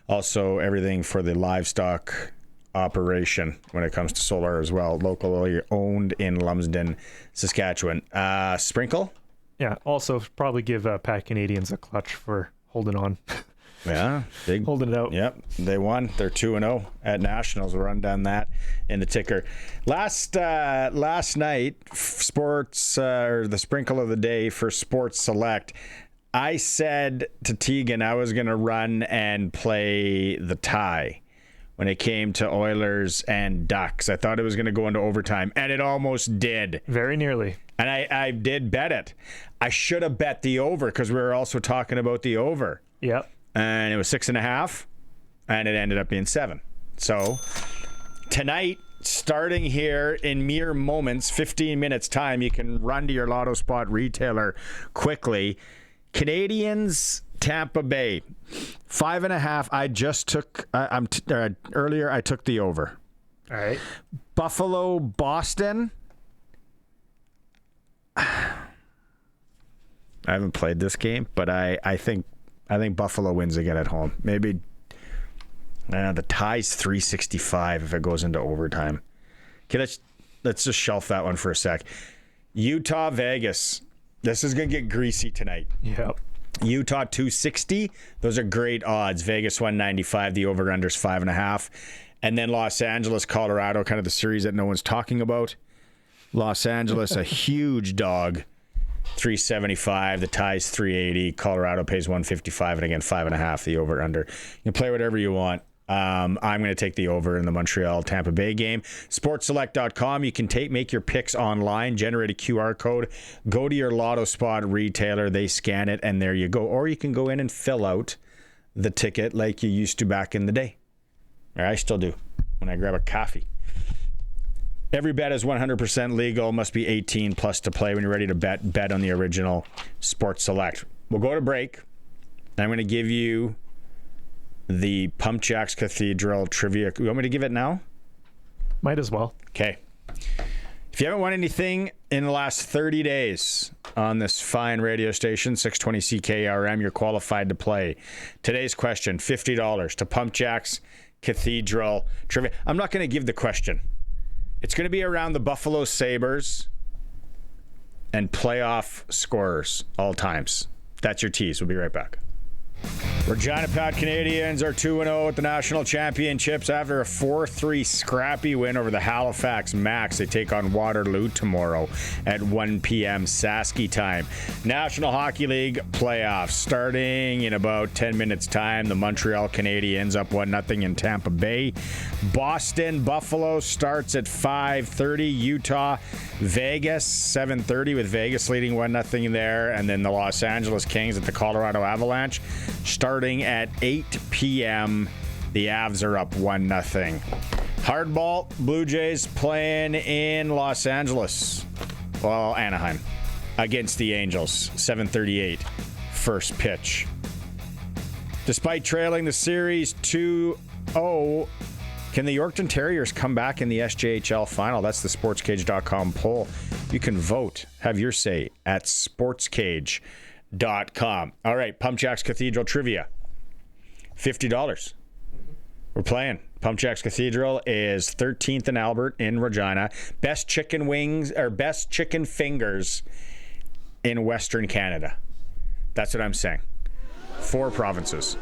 Also, everything for the livestock operation when it comes to solar as well. Locally owned in Lumsden, Saskatchewan. Sprinkle? Yeah, also probably give Pat Canadians a clutch for holding on. Yeah, big holding it out. Yep, they won. They're 2-0 at Nationals. We'll run down that in the ticker. Last night, sports or the sprinkle of the day for Sports Select. I said to Tegan I was going to run and play the tie when it came to Oilers and Ducks. I thought it was going to go into overtime, and it almost did. Very nearly. And I did bet it. I should have bet the over because we were also talking about the over. Yep. And it was 6.5, and it ended up being 7. So tonight, starting here in mere moments, 15 minutes time, you can run to your Lotto Spot retailer quickly. Canadians, Tampa Bay, 5.5. I just took earlier. I took the over. All right. Buffalo, Boston. I haven't played this game, but I think Buffalo wins again at home. Maybe the tie's 365 if it goes into overtime. Okay, let's just shelf that one for a sec. Utah, Vegas. This is going to get greasy tonight. Yep. Utah 260. Those are great odds. Vegas 195. The over-under's 5.5. And then Los Angeles, Colorado, kind of the series that no one's talking about. Los Angeles, a huge dog. 375, the tie's 380, Colorado pays 155, and again 5.5 the over under. You can play whatever you want. I'm going to take the over in the Montreal Tampa Bay game. Sportselect.com. You can make your picks online, generate a QR code, go to your Lotto Spot retailer, they scan it, and there you go. Or you can go in and fill out the ticket like you used to back in the day. Or I still do when I grab a coffee. Every bet is 100% legal. Must be 18 plus to play. When you're ready to bet on the original Sports Select. We'll go to break. I'm going to give you the PumpJacks Cathedral Trivia. You want me to give it now? Might as well. Okay. If you haven't won anything in the last 30 days on this fine radio station, 620 CKRM, you're qualified to play. Today's question, $50 to PumpJacks Cathedral Trivia. I'm not going to give the question. It's going to be around the Buffalo Sabres and playoff scorers all times. That's your tease. We'll be right back. Regina Pat Canadians are 2-0 at the National Championships after a 4-3 scrappy win over the Halifax Max. They take on Waterloo tomorrow at 1 p.m. Sasky time. National Hockey League playoffs starting in about 10 minutes time. The Montreal Canadiens up 1-0 in Tampa Bay. Boston Buffalo starts at 5:30. Utah Vegas 7:30 with Vegas leading 1-0 there, and then the Los Angeles Kings at the Colorado Avalanche starting at 8 p.m. The Avs are up 1-0. Hardball, Blue Jays playing in Los Angeles. Well, Anaheim against the Angels. 7:38 first pitch. Despite trailing the series 2-0, can the Yorkton Terriers come back in the SJHL final? That's the SportsCage.com poll. You can vote, have your say at SportsCage.com. All right, PumpJacks Cathedral Trivia. $50. We're playing. PumpJacks Cathedral is 13th in Albert in Regina. Best chicken wings, or best chicken fingers in Western Canada. That's what I'm saying. 4 provinces.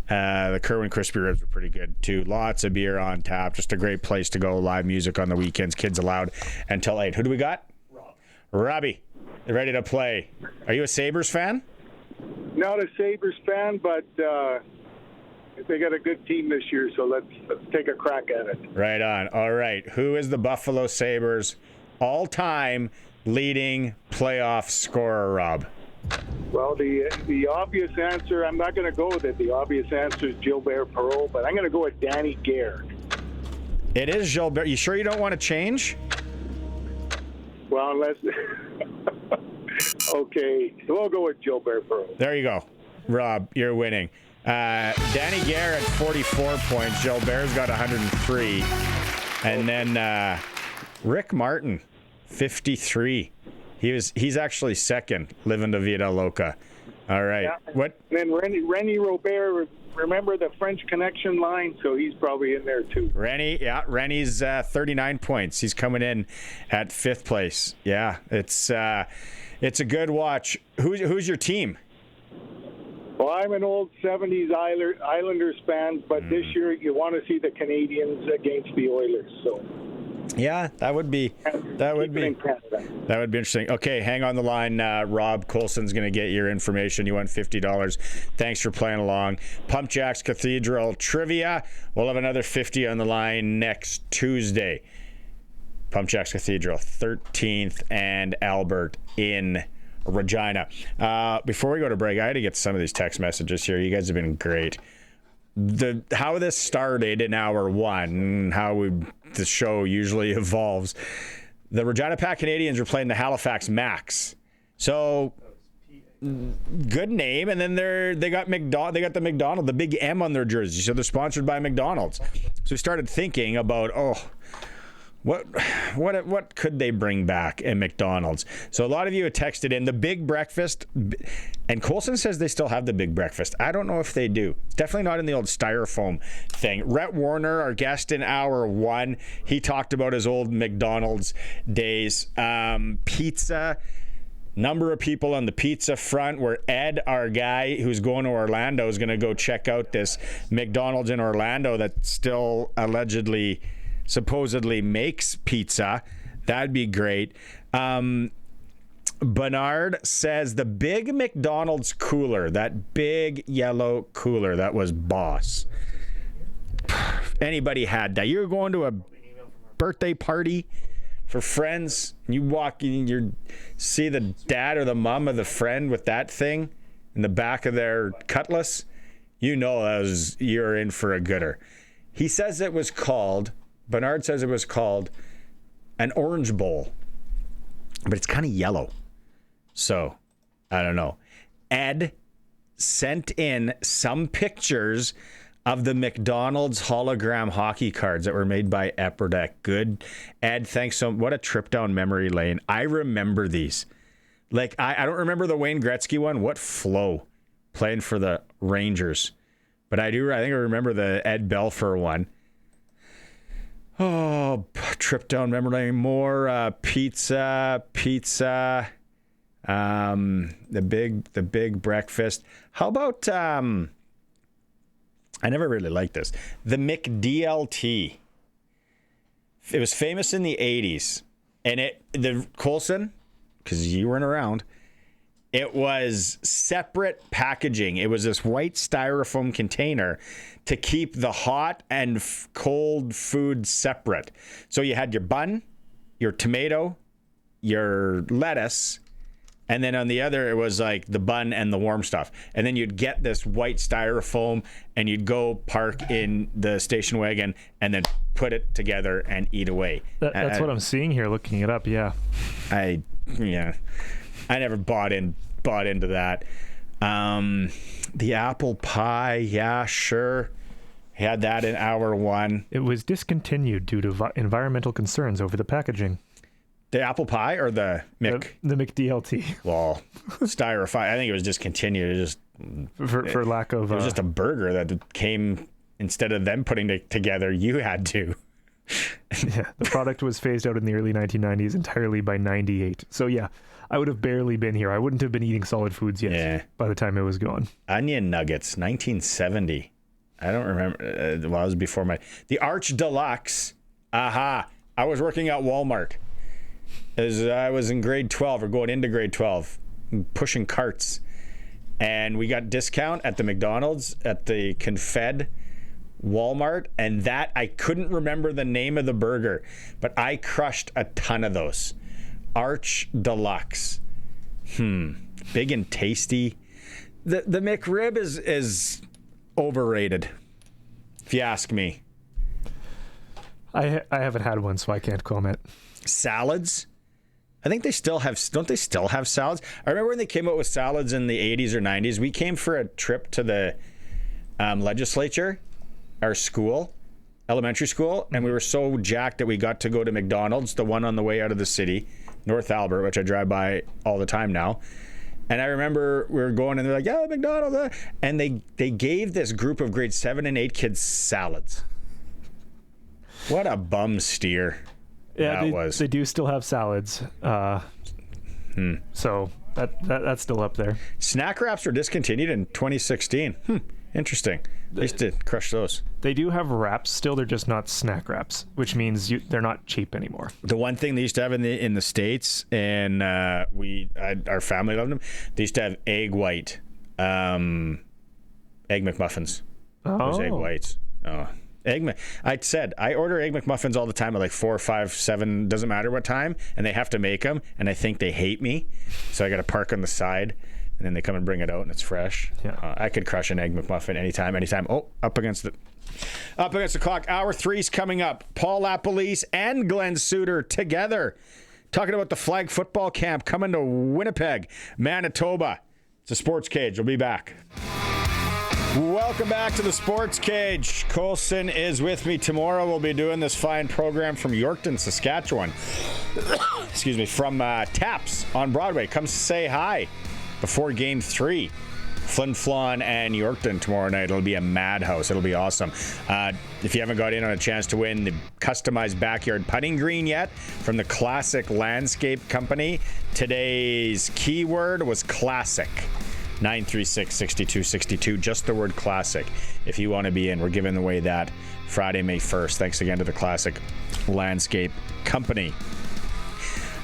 The Kerwin Crispy Ribs are pretty good too. Lots of beer on tap. Just a great place to go. Live music on the weekends. Kids allowed until 8. Who do we got? Robbie. You ready to play? Are you a Sabres fan? Not a Sabres fan, but they got a good team this year, so let's take a crack at it. Right on. All right. Who is the Buffalo Sabres all-time leading playoff scorer, Rob? Well, the obvious answer, I'm not going to go with it. The obvious answer is Gilbert Perreault, but I'm going to go with Danny Gare. It is Gilbert. You sure you don't want to change? Well, unless... Okay, so we'll go with Gilbert Perreault. There you go. Rob, you're winning. Danny Gare at 44 points. Gilbert's got 103. And then Rick Martin, 53. He's actually second, living the Vida Loca. All right. Yeah. What? And then Rennie Robert, remember the French Connection line, so he's probably in there too. Rennie's 39 points. He's coming in at 5th place. Yeah, it's a good watch. Who's your team? Well, I'm an old 70s Islanders fan, but this year you want to see the Canadians against the Oilers, so... Yeah, that would be interesting. Okay, hang on the line. Rob Colson's going to get your information. You won $50. Thanks for playing along. PumpJacks Cathedral Trivia. We'll have another 50 on the line next Tuesday. PumpJacks Cathedral, 13th and Albert in Regina. Before we go to break, I had to get some of these text messages here. You guys have been great. How this started in hour 1, the show usually evolves. The Regina Pat Canadians are playing the Halifax Max. So good name, and then they got the McDonald's, the big M on their jersey. So they're sponsored by McDonald's. So we started thinking about what could they bring back at McDonald's? So a lot of you have texted in the big breakfast, and Colson says they still have the big breakfast. I don't know if they do. Definitely not in the old styrofoam thing. Rhett Warrener, our guest in hour 1, he talked about his old McDonald's days. Pizza. Number of people on the pizza front, where Ed, our guy who's going to Orlando, is going to go check out this McDonald's in Orlando that still supposedly makes pizza. That'd be great. Bernard says the big McDonald's cooler, that big yellow cooler, that was boss. Anybody had that? You're going to a birthday party for friends, you walk in, you see the dad or the mom of the friend with that thing in the back of their Cutlass, you know you're in for a gooder. He says Bernard says it was called an Orange Bowl, but it's kind of yellow. So, I don't know. Ed sent in some pictures of the McDonald's hologram hockey cards that were made by Epperdeck. Good. Ed, thanks so much. What a trip down memory lane. I remember these. Like, I don't remember the Wayne Gretzky one. What flow playing for the Rangers. But I think I remember the Ed Belfour one. Oh, trip down memory lane. More pizza. The big breakfast. How about I never really liked this. The McDLT. It was famous in the 80s. And the Colson, because you weren't around, it was separate packaging. It was this white styrofoam container to keep the hot and cold food separate. So you had your bun, your tomato, your lettuce, and then on the other, it was like the bun and the warm stuff. And then you'd get this white styrofoam and you'd go park in the station wagon and then put it together and eat away. That's what I'm seeing here, looking it up. Yeah. I never bought into that. The apple pie, yeah, sure. Had that in hour one. It was discontinued due to environmental concerns over the packaging. The apple pie or the The McDLT. Well, styrofoam. I think it was discontinued. It just for lack of. It was just a burger that came instead of them putting it together. You had to. Yeah, the product was phased out in the early 1990s entirely by 98. So yeah, I would have barely been here. I wouldn't have been eating solid foods yet by the time it was gone. Onion nuggets, 1970. I don't remember. Well, it was before the Arch Deluxe. Aha! I was working at Walmart. As I was in grade 12 or going into grade 12, pushing carts, and we got discount at the McDonald's at the Confed Walmart, and that I couldn't remember the name of the burger, but I crushed a ton of those. Arch Deluxe. Big and tasty. The McRib is overrated, if you ask me. I haven't had one, so I can't comment. Salads. I think they still have, don't they still have salads? I remember when they came out with salads in the 80s or 90s, we came for a trip to the legislature, our school, elementary school, and we were so jacked that we got to go to McDonald's, the one on the way out of the city, North Albert, which I drive by all the time now. And I remember we were going and they're like, yeah, McDonald's. And they gave this group of grade 7 and 8 kids salads. What a bum steer. Yeah, they do still have salads. So that's still up there. Snack wraps were discontinued in 2016. Interesting. They used to crush those. They do have wraps still. They're just not snack wraps, which means they're not cheap anymore. The one thing they used to have in the States, and our family loved them, they used to have egg white, egg McMuffins. Those egg whites. Oh. I order Egg McMuffins all the time at like 4, 5, 7, doesn't matter what time, and they have to make them, and I think they hate me, so I got to park on the side, and then they come and bring it out, and it's fresh. Yeah. I could crush an Egg McMuffin anytime. Oh, up against the clock. Hour 3's coming up. Paul LaPolice and Glen Suitor together, talking about the flag football camp coming to Winnipeg, Manitoba. It's a Sports Cage. We'll be back. Welcome back to the Sports Cage. Colson is with me. Tomorrow we'll be doing this fine program from Yorkton, Saskatchewan. Excuse me, from Taps on Broadway. Come say hi before Game 3. Flin Flon and Yorkton tomorrow night. It'll be a madhouse. It'll be awesome. If you haven't got in on a chance to win the customized backyard putting green yet from the Classic Landscape Company, today's keyword was classic. 936-6262, just the word classic. If you want to be in, we're giving away that Friday, May 1st. Thanks again to the Classic Landscape Company.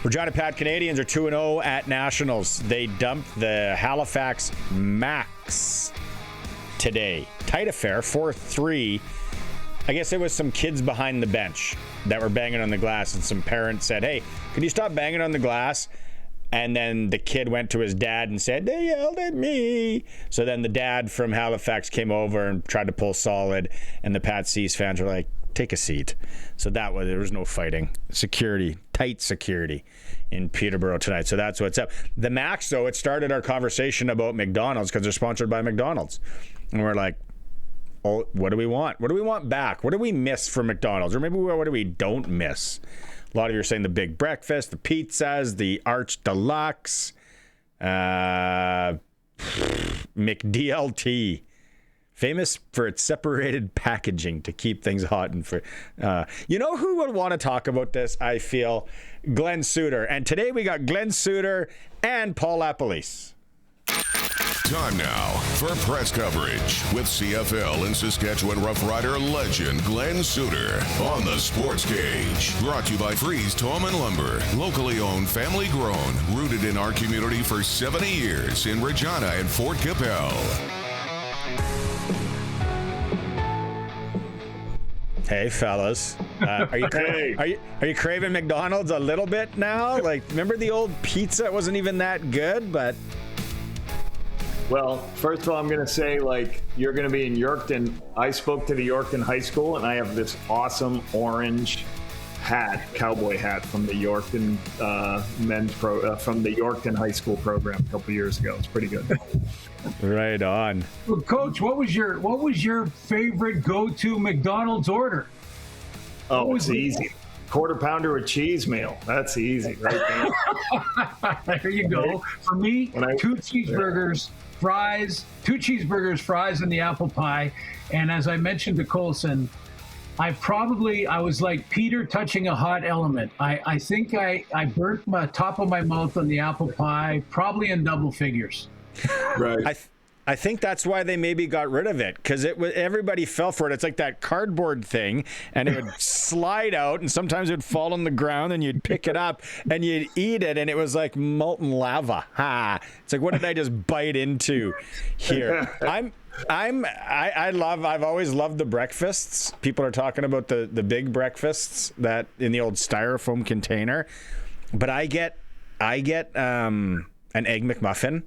Regina Pat Canadians are 2-0 at Nationals. They dumped the Halifax Max today. Tight affair, 4-3. I guess there was some kids behind the bench that were banging on the glass, and some parents said, hey, could you stop banging on the glass? And then the kid went to his dad and said, they yelled at me. So then the dad from Halifax came over and tried to pull solid, and the Pat C's fans were like, take a seat. So there was no fighting. Security, tight security in Peterborough tonight. So that's what's up. The Max, though, it started our conversation about McDonald's because they're sponsored by McDonald's. And we're like, oh, what do we want? What do we want back? What do we miss from McDonald's? Or maybe what do we don't miss? A lot of you are saying the big breakfast, the pizzas, the Arch Deluxe, McDLT. Famous for its separated packaging to keep things hot. And for you know who would want to talk about this, I feel? Glen Suitor. And today we got Glen Suitor and Paul LaPolice. Time now for press coverage with CFL and Saskatchewan Rough Rider legend Glen Suitor on the SportsCage. Brought to you by Freeze Tom and Lumber. Locally owned, family grown, rooted in our community for 70 years in Regina and Fort Capel. Hey, fellas. Are you craving McDonald's a little bit now? Like, remember the old pizza? It wasn't even that good, but... Well, first of all, I'm going to say, like, you're going to be in Yorkton. I spoke to the Yorkton High School, and I have this awesome orange hat, cowboy hat from the Yorkton from the Yorkton High School program a couple years ago. It's pretty good. Right on. Well, Coach, what was your favorite go-to McDonald's order? Oh, it's easy. Quarter pounder with cheese meal. That's easy, right there. There you go. For me, two cheeseburgers, fries, and the apple pie. And as I mentioned to Colson, I was like Peter touching a hot element. I think I burnt my top of my mouth on the apple pie, probably in double figures. Right. I think that's why they maybe got rid of it, because everybody fell for it. It's like that cardboard thing, and it would slide out, and sometimes it would fall on the ground, and you'd pick it up, and you'd eat it, and it was like molten lava. Ha! It's like, what did I just bite into here? I've always loved the breakfasts. People are talking about the big breakfasts that in the old styrofoam container, but I get an Egg McMuffin.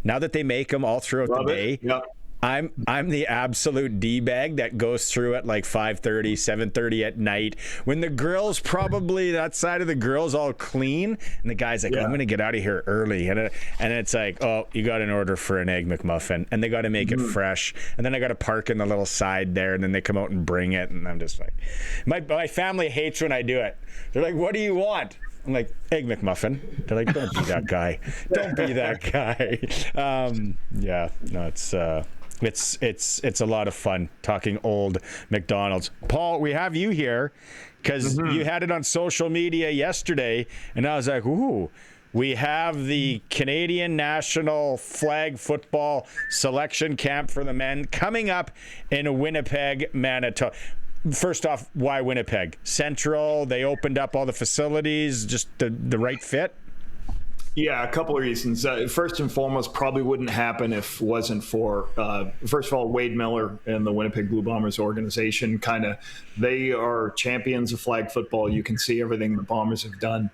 Now that they make them all throughout the day, yep. I'm the absolute D-bag that goes through at like 5:30, 7:30 at night when the grill's probably that side of the grill's all clean, and the guy's like, I'm going to get out of here early, and it's like, oh, you got an order for an Egg McMuffin, and they got to make it fresh, and then I got to park in the little side there, and then they come out and bring it, and I'm just like, my family hates when I do it. They're like, what do you want? I'm like, Egg McMuffin. They're like, don't be that guy. Don't be that guy. It's a lot of fun talking old McDonald's. Paul, we have you here because you had it on social media yesterday, and I was like, ooh. We have the Canadian National Flag Football Selection Camp for the men coming up in Winnipeg, Manitoba. First off, why Winnipeg? Central, they opened up all the facilities, just the right fit? Yeah, a couple of reasons. First and foremost, probably wouldn't happen if it wasn't for, first of all, Wade Miller and the Winnipeg Blue Bombers organization. They are champions of flag football. You can see everything the Bombers have done.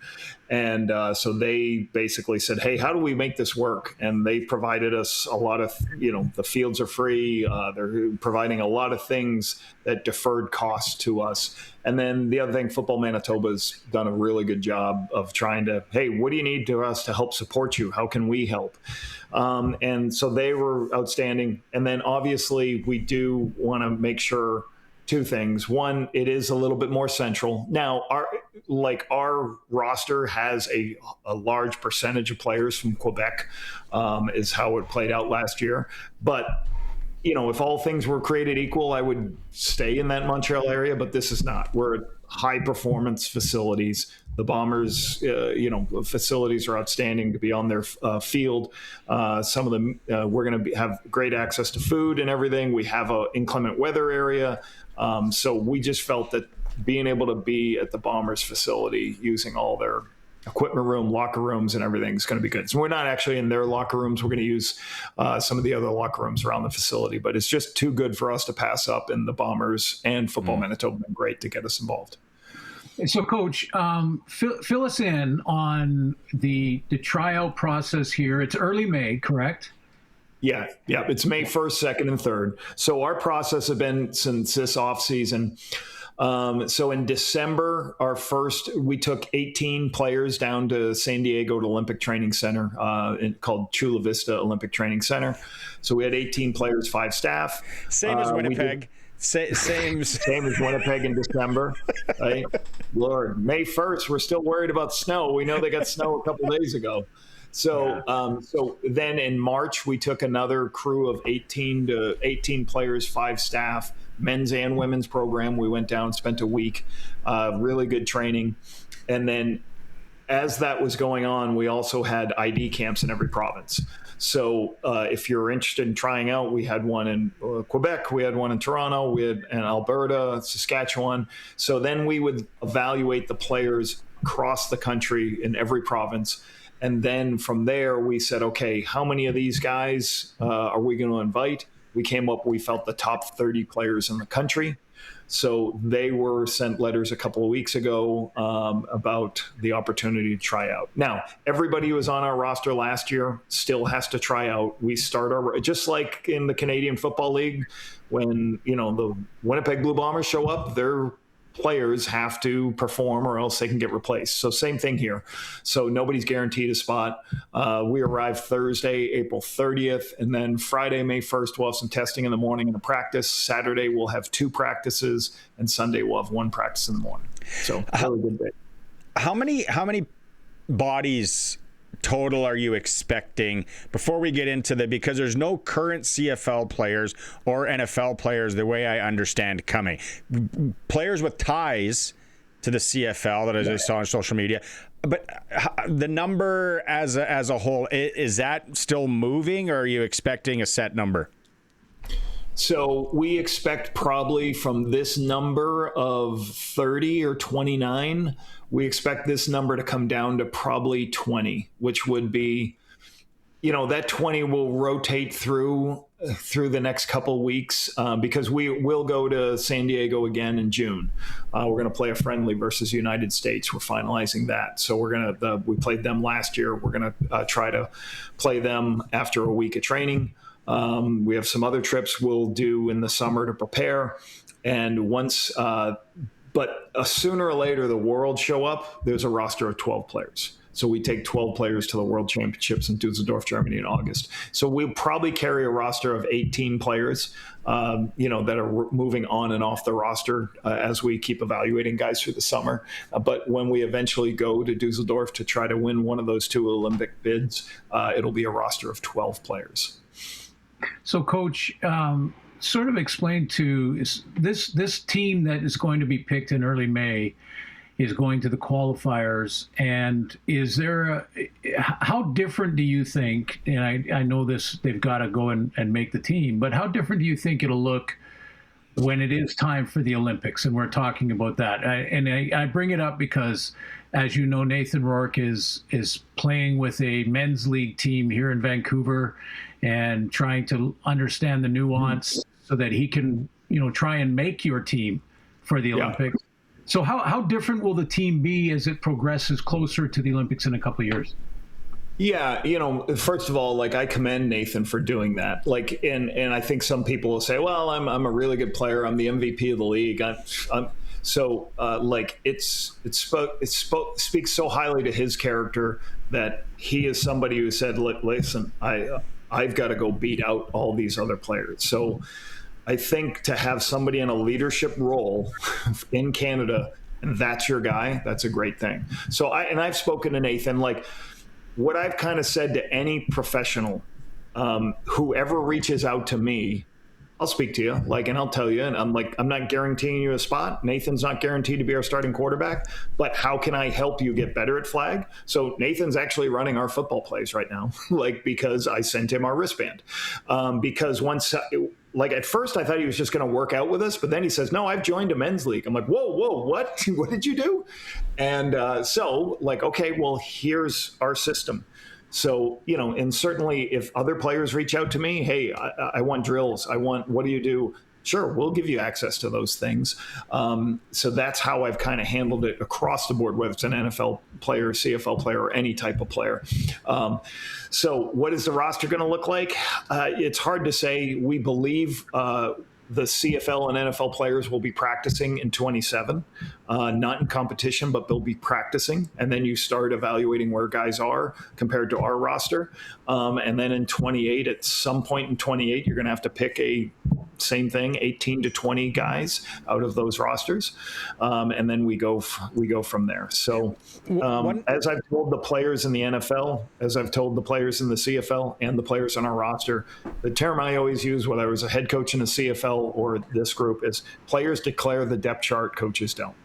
And so they basically said, hey, how do we make this work? And they provided us a lot of, the fields are free. They're providing a lot of things that deferred costs to us. And then the other thing, Football Manitoba's done a really good job of trying to, hey, what do you need to us to help support you? How can we help? And so they were outstanding. And then obviously we do want to make sure two things. One, it is a little bit more central. Now, our roster has a large percentage of players from Quebec, is how it played out last year. But, if all things were created equal, I would stay in that Montreal area, but this is not. We're at high performance facilities. The Bombers, facilities are outstanding to be on their field. Some of them, we're going to have great access to food and everything. We have an inclement weather area. So we just felt that being able to be at the Bombers facility using all their equipment room, locker rooms, and everything is going to be good. So we're not actually in their locker rooms. We're going to use some of the other locker rooms around the facility, but it's just too good for us to pass up, and the Bombers and Football Manitoba have been great to get us involved. So, Coach, fill us in on the tryout process here. It's early May, correct? Yeah. It's May 1st, 2nd, and 3rd. So our process has been since this off season. So in December, we took 18 players down to San Diego to Olympic Training Center, called Chula Vista Olympic Training Center. So we had 18 players, 5 staff. Same as Winnipeg. Same as Winnipeg in December. Right? Lord, May 1st, we're still worried about snow. We know they got snow a couple days ago. So so then in March, we took another crew of 18 players, 5 staff, men's and women's program. We went down, spent a week, really good training. And then as that was going on, we also had ID camps in every province. So if you're interested in trying out, we had one in Quebec, we had one in Toronto, we had in Alberta, Saskatchewan. So then we would evaluate the players across the country in every province. And then from there, we said, okay, how many of these guys are we going to invite? We came up, we felt the top 30 players in the country. So they were sent letters a couple of weeks ago about the opportunity to try out. Now, everybody who was on our roster last year still has to try out. We start just like in the Canadian Football League, when, the Winnipeg Blue Bombers show up, their players have to perform or else they can get replaced. So same thing here. So nobody's guaranteed a spot. We arrive Thursday, April 30th, and then Friday, May 1st, we'll have some testing in the morning and a practice. Saturday, we'll have 2 practices, and Sunday, we'll have 1 practice in the morning. So really good day. How many bodies total are you expecting before we get into because there's no current CFL players or NFL players, the way I understand, coming. Players with ties to the CFL that I saw on social media. But the number as a whole, is that still moving, or are you expecting a set number? So we expect probably from this number of 30 or 29, we expect this number to come down to probably 20, which would be, that 20 will rotate through the next couple of weeks because we will go to San Diego again in June. We're going to play a friendly versus United States. We're finalizing that. So we played them last year. We're going to try to play them after a week of training. We have some other trips we'll do in the summer to prepare. And once, but sooner or later, the World show up, there's a roster of 12 players. So we take 12 players to the World Championships in Dusseldorf, Germany in August. So we'll probably carry a roster of 18 players, that are moving on and off the roster as we keep evaluating guys through the summer. But when we eventually go to Dusseldorf to try to win one of those 2 Olympic bids, it'll be a roster of 12 players. So, Coach, sort of explain to this team that is going to be picked in early May is going to the qualifiers, and is there how different do you think, and I know they've got to go and make the team, but how different do you think it'll look when it is time for the Olympics? And we're talking about that. I bring it up because, as you know, Nathan Rourke is playing with a men's league team here in Vancouver and trying to understand the nuance so that he can, try and make your team for the Olympics. So how different will the team be as it progresses closer to the Olympics in a couple of years? Yeah, first of all, I commend Nathan for doing that. And I think some people will say, well, I'm a really good player. I'm the MVP of the league. It speaks so highly to his character that he is somebody who said, listen, I've got to go beat out all these other players. So I think to have somebody in a leadership role in Canada, and that's your guy, that's a great thing. So I've spoken to Nathan, what I've kind of said to any professional, whoever reaches out to me, I'll speak to you, and I'll tell you, and I'm not guaranteeing you a spot. Nathan's not guaranteed to be our starting quarterback, but how can I help you get better at flag? So Nathan's actually running our football plays right now, because I sent him our wristband. Because once, at first I thought he was just going to work out with us, but then he says, no, I've joined a men's league. I'm like, whoa, what? What did you do? And okay, well, here's our system. So, and certainly if other players reach out to me, hey, I want drills. What do you do? Sure, we'll give you access to those things. So that's how I've kind of handled it across the board, whether it's an NFL player, CFL player, or any type of player. So what is the roster going to look like? It's hard to say. We believe the CFL and NFL players will be practicing in 27, not in competition, but they'll be practicing. And then you start evaluating where guys are compared to our roster. And then in 28, at some point in 28, you're going to have to pick same thing, 18 to 20 guys out of those rosters. And then we go from there. So as I've told the players in the NFL, as I've told the players in the CFL and the players on our roster, the term I always use, whether I was a head coach in the CFL or this group, is players declare the depth chart, coaches don't.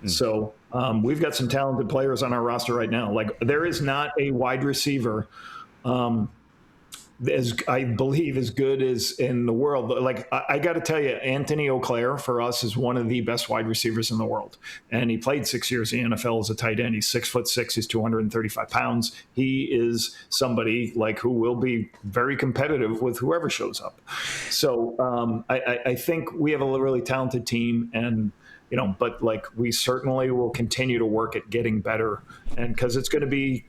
So we've got some talented players on our roster right now. There is not a wide receiver as I believe as good as in the world. Like I got to tell you, Anthony Auclair for us is one of the best wide receivers in the world, and he played 6 years in the NFL as a tight end. He's 6'6", he's 235 pounds. He is somebody like who will be very competitive with whoever shows up. So I think we have a really talented team, and but like we certainly will continue to work at getting better, and because it's going to be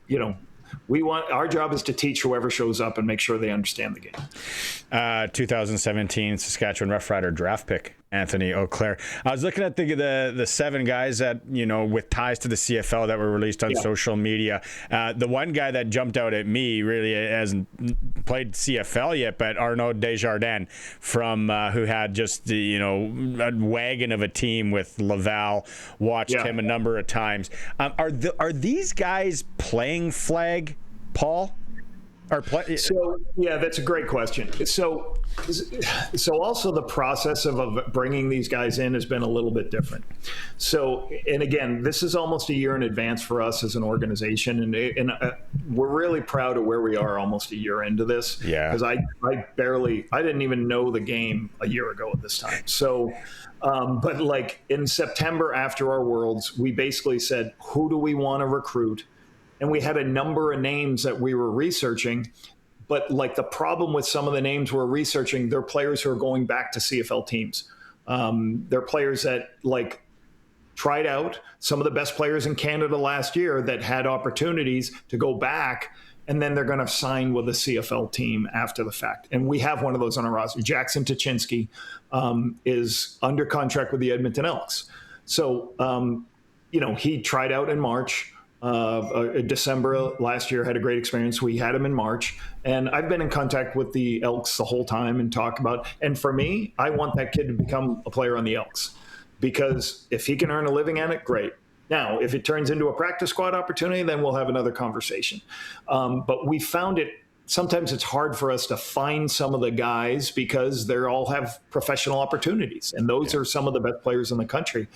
our job is to teach whoever shows up and make sure they understand the game. 2017 Saskatchewan Roughrider draft pick, Anthony Auclair. I was looking at the 7 guys that, with ties to the CFL that were released on social media. The one guy that jumped out at me really hasn't played CFL yet, but Arnaud Desjardins from who had just a wagon of a team with Laval. Watched him a number of times. Are these guys playing flag, Paul? So that's a great question. So also the process of bringing these guys in has been a little bit different. So, and again, this is almost a year in advance for us as an organization, and we're really proud of where we are almost a year into this. Yeah. Because I didn't even know the game a year ago at this time. So, but like in September after our Worlds, we basically said, who do we want to recruit? And we had a number of names that we were researching, but like the problem with some of the names we're researching, they're players who are going back to CFL teams. They're players that like tried out, some of the best players in Canada last year that had opportunities to go back, and then they're going to sign with a CFL team after the fact. And we have one of those on our roster. Jackson Tuchinski is under contract with the Edmonton Elks. So, he tried out in March. December last year, had a great experience. We had him in March, and I've been in contact with the Elks the whole time and talk about, and for me, I want that kid to become a player on the Elks, because if he can earn a living at it, great. Now, if it turns into a practice squad opportunity, then we'll have another conversation. But we found it, sometimes it's hard for us to find some of the guys because they all have professional opportunities, and those are some of the best players in the country.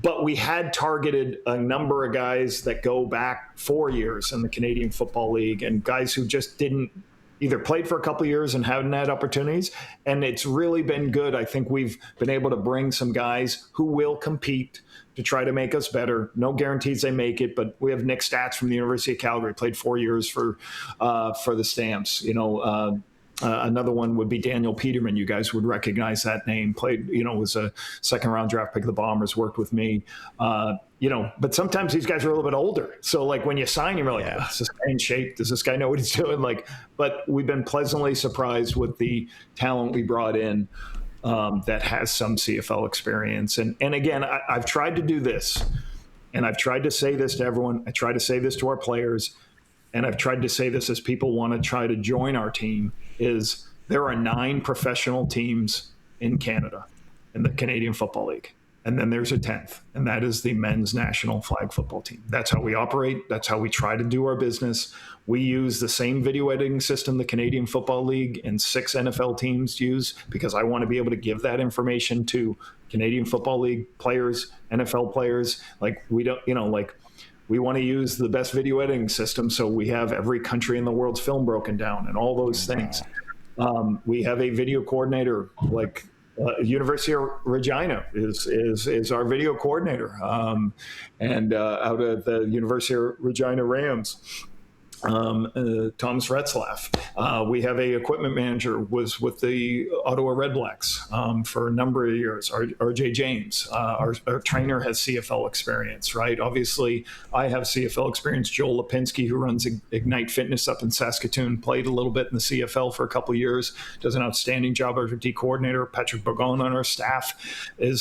But we had targeted a number of guys that go back 4 years in the Canadian Football League, and guys who just didn't either played for a couple of years and haven't had opportunities. And it's really been good. I think we've been able to bring some guys who will compete to try to make us better. No guarantees they make it, but we have Nick Stats from the University of Calgary, played 4 years for the Stamps. Another one would be Daniel Peterman. You guys would recognize that name. Played, was a second-round draft pick of the Bombers, worked with me. But sometimes these guys are a little bit older. So, like, when you sign, you're like, is this guy in shape? Does this guy know what he's doing? But we've been pleasantly surprised with the talent we brought in that has some CFL experience. And again, I've tried to do this, and I've tried to say this to everyone. I try to say this to our players, and I've tried to say this as people want to try to join our team, is there are 9 professional teams in Canada in the Canadian Football League. And then there's a 10th, and that is the men's national flag football team. That's how we operate. That's how we try to do our business. We use the same video editing system the Canadian Football League and 6 NFL teams use, because I want to be able to give that information to Canadian Football League players, NFL players. Like, we don't, we want to use the best video editing system, so we have every country in the world's film broken down and all those things. We have a video coordinator, like University of Regina is our video coordinator, and out of the University of Regina Rams. Thomas Retzlaff. We have a equipment manager, was with the Ottawa Redblacks for a number of years. RJ James, our trainer, has CFL experience, right? Obviously, I have CFL experience. Joel Lipinski, who runs Ignite Fitness up in Saskatoon, played a little bit in the CFL for a couple of years, does an outstanding job as a D coordinator. Patrick Bourgon on our staff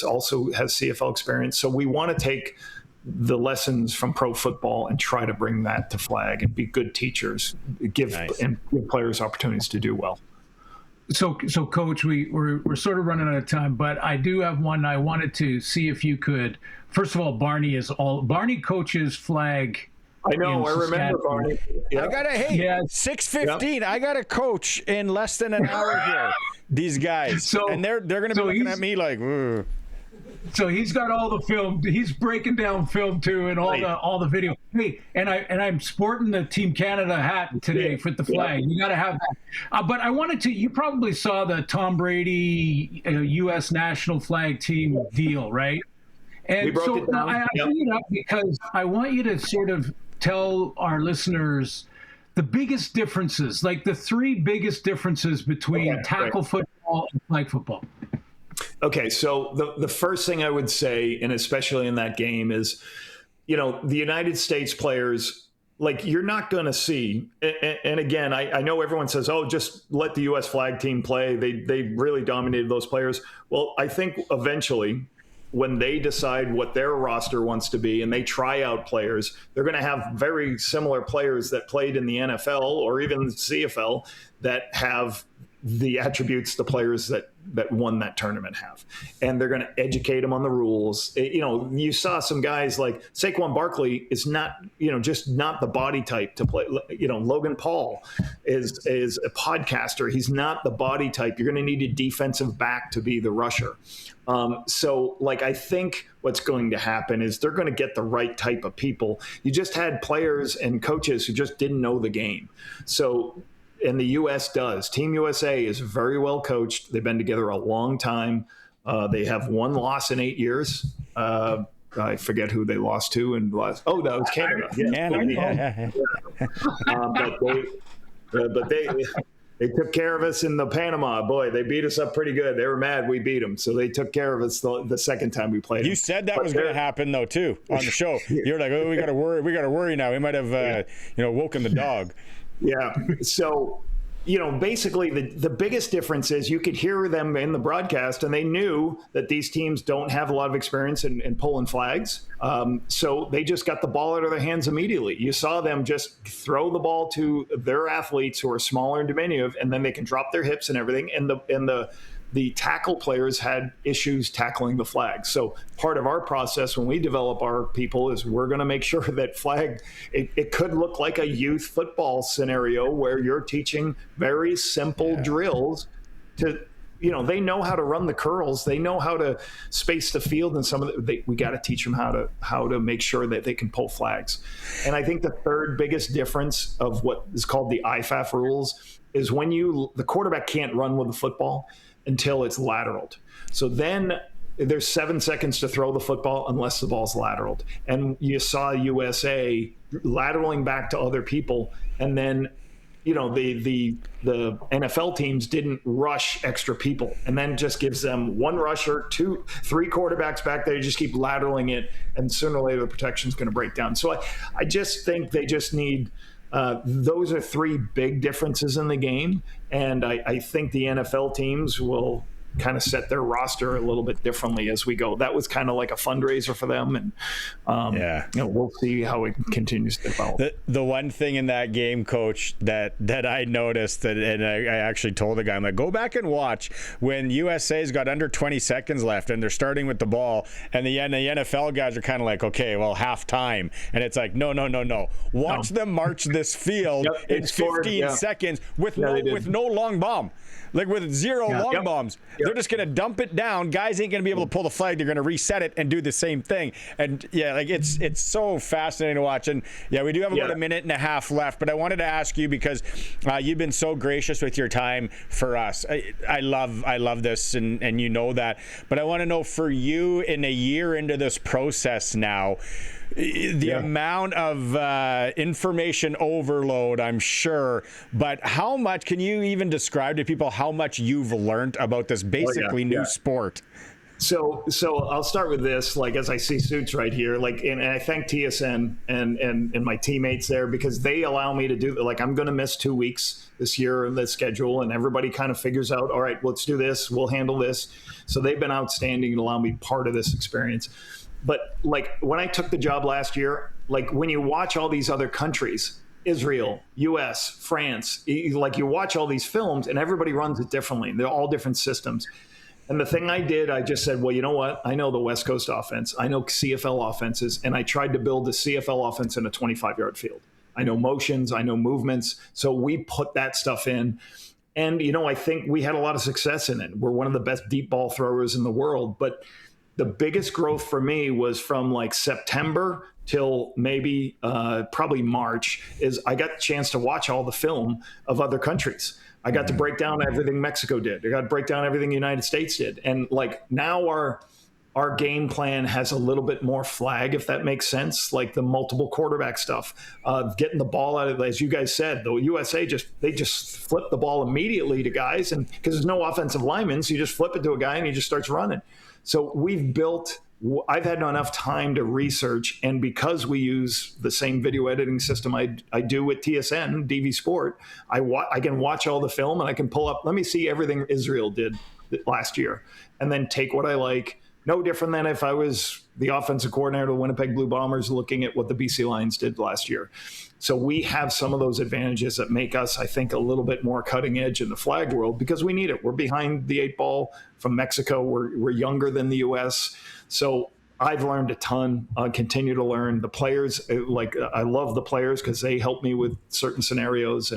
also has CFL experience. So we want to take the lessons from pro football and try to bring that to flag and be good teachers, give players opportunities to do well. So Coach, we're sort of running out of time, but I do have one. I wanted to see if you could. First of all, Barney coaches flag. I know. I remember Barney. Yep. I got 6:15. Yep. I got a coach in less than an hour here. These guys, and they're going to be looking at me like. Ugh. So he's got all the film. He's breaking down film too, and all the video. Hey, and I'm sporting the Team Canada hat today for the flag. You got to have that. But I wanted to. You probably saw the Tom Brady U.S. national flag team deal, right? And so I bring it up because I want you to sort of tell our listeners the biggest differences, like the three biggest differences between tackle football and flag football. Okay, so the first thing I would say, and especially in that game, is, the United States players, like, you're not going to see, and again, I know everyone says, oh, just let the U.S. flag team play. They really dominated those players. Well, I think eventually, when they decide what their roster wants to be and they try out players, they're going to have very similar players that played in the NFL or even the CFL that have the attributes the players that won that tournament have. And they're going to educate them on the rules. You saw some guys like Saquon Barkley is not, just not the body type to play. Logan Paul is a podcaster. He's not the body type. You're going to need a defensive back to be the rusher. I think what's going to happen is they're going to get the right type of people. You just had players and coaches who just didn't know the game. And the U.S. does. Team USA is very well coached. They've been together a long time. They have one loss in 8 years. I forget who they lost to. Oh, that was Canada. Canada. But they took care of us in the Panama. Boy, they beat us up pretty good. They were mad we beat them. So they took care of us the second time we played. You said that was going to happen, though, too, on the show. You're like, oh, we got to worry. We got to worry now. We might have, woken the dog. Yeah. So, basically the biggest difference is you could hear them in the broadcast and they knew that these teams don't have a lot of experience in pulling flags. So they just got the ball out of their hands immediately. You saw them just throw the ball to their athletes who are smaller and diminutive, and then they can drop their hips and everything. And the tackle players had issues tackling the flag. So part of our process when we develop our people is we're going to make sure that flag, it could look like a youth football scenario where you're teaching very simple drills to, they know how to run the curls. They know how to space the field, and we got to teach them how to make sure that they can pull flags. And I think the third biggest difference of what is called the IFAF rules is when the quarterback can't run with the football until it's lateraled. So then there's 7 seconds to throw the football unless the ball's lateraled. And you saw USA lateraling back to other people. And then, the NFL teams didn't rush extra people, and then just gives them one rusher, 2, 3 quarterbacks back there. You just keep lateraling it, and sooner or later the protection's going to break down. So I just think they just need those are 3 big differences in the game. And I think the NFL teams will kind of set their roster a little bit differently as we go. That was kind of like a fundraiser for them. And we'll see how it continues to develop. The one thing in that game, Coach, that I noticed, and I actually told the guy, I'm like, go back and watch when USA's got under 20 seconds left and they're starting with the ball, and the NFL guys are kind of like, okay, well, halftime. And it's like, no. Watch them march this field in 15 seconds with no long bomb. Like with 0 long bombs. They're just going to dump it down. Guys ain't going to be able to pull the flag. They're going to reset it and do the same thing. And it's so fascinating to watch. And we do have about a minute and a half left, but I wanted to ask you because you've been so gracious with your time for us. I love this, and you know that. But I want to know, for you, in a year into this process now, the amount of information overload, I'm sure, but how much can you even describe to people how much you've learned about this basically new sport? So I'll start with this, like, as I see Suits right here, like, and I thank TSN and my teammates there, because they allow me to do, like, I'm going to miss 2 weeks this year in the schedule, and everybody kind of figures out, all right, let's do this. We'll handle this. So they've been outstanding and allow me part of this experience. But like when I took the job last year, like when you watch all these other countries, Israel, US, France, like you watch all these films and everybody runs it differently. They're all different systems. And the thing I did, I just said, well, you know what? I know the West Coast offense. I know CFL offenses. And I tried to build a CFL offense in a 25-yard field. I know motions. I know movements. So we put that stuff in. And, I think we had a lot of success in it. We're one of the best deep ball throwers in the world. But the biggest growth for me was from like September till maybe probably March. Is I got the chance to watch all the film of other countries. I got to break down everything Mexico did. I got to break down everything the United States did. And like now our game plan has a little bit more flag, if that makes sense, like the multiple quarterback stuff, getting the ball out of, as you guys said, the USA they just flip the ball immediately to guys, and because there's no offensive linemen, so you just flip it to a guy and he just starts running. So I've had enough time to research, and because we use the same video editing system I do with TSN, DV Sport, I can watch all the film and I can pull up, let me see everything Israel did last year, and then take what I like. No different than if I was the offensive coordinator of the Winnipeg Blue Bombers looking at what the BC Lions did last year. So we have some of those advantages that make us, I think, a little bit more cutting edge in the flag world because we need it. We're behind the 8 ball from Mexico. We're younger than the U.S. So I've learned a ton, continue to learn. The players, I love the players because they help me with certain scenarios.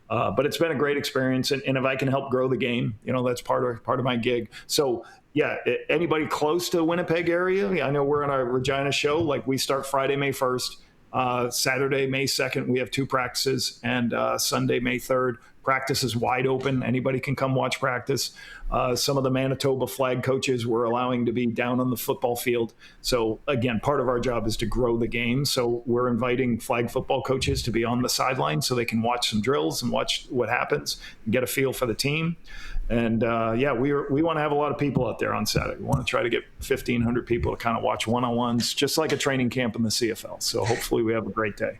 But it's been a great experience. And if I can help grow the game, that's part of my gig. So yeah, anybody close to the Winnipeg area? I know we're on our Regina show. Like we start Friday, May 1st, Saturday, May 2nd. We have 2 practices, and Sunday, May 3rd. Practice is wide open. Anybody can come watch practice. Some of the Manitoba flag coaches we're allowing to be down on the football field. So again, part of our job is to grow the game. So we're inviting flag football coaches to be on the sideline so they can watch some drills and watch what happens and get a feel for the team. And we want to have a lot of people out there on Saturday. We want to try to get 1,500 people to kind of watch one-on-ones, just like a training camp in the CFL. So hopefully we have a great day.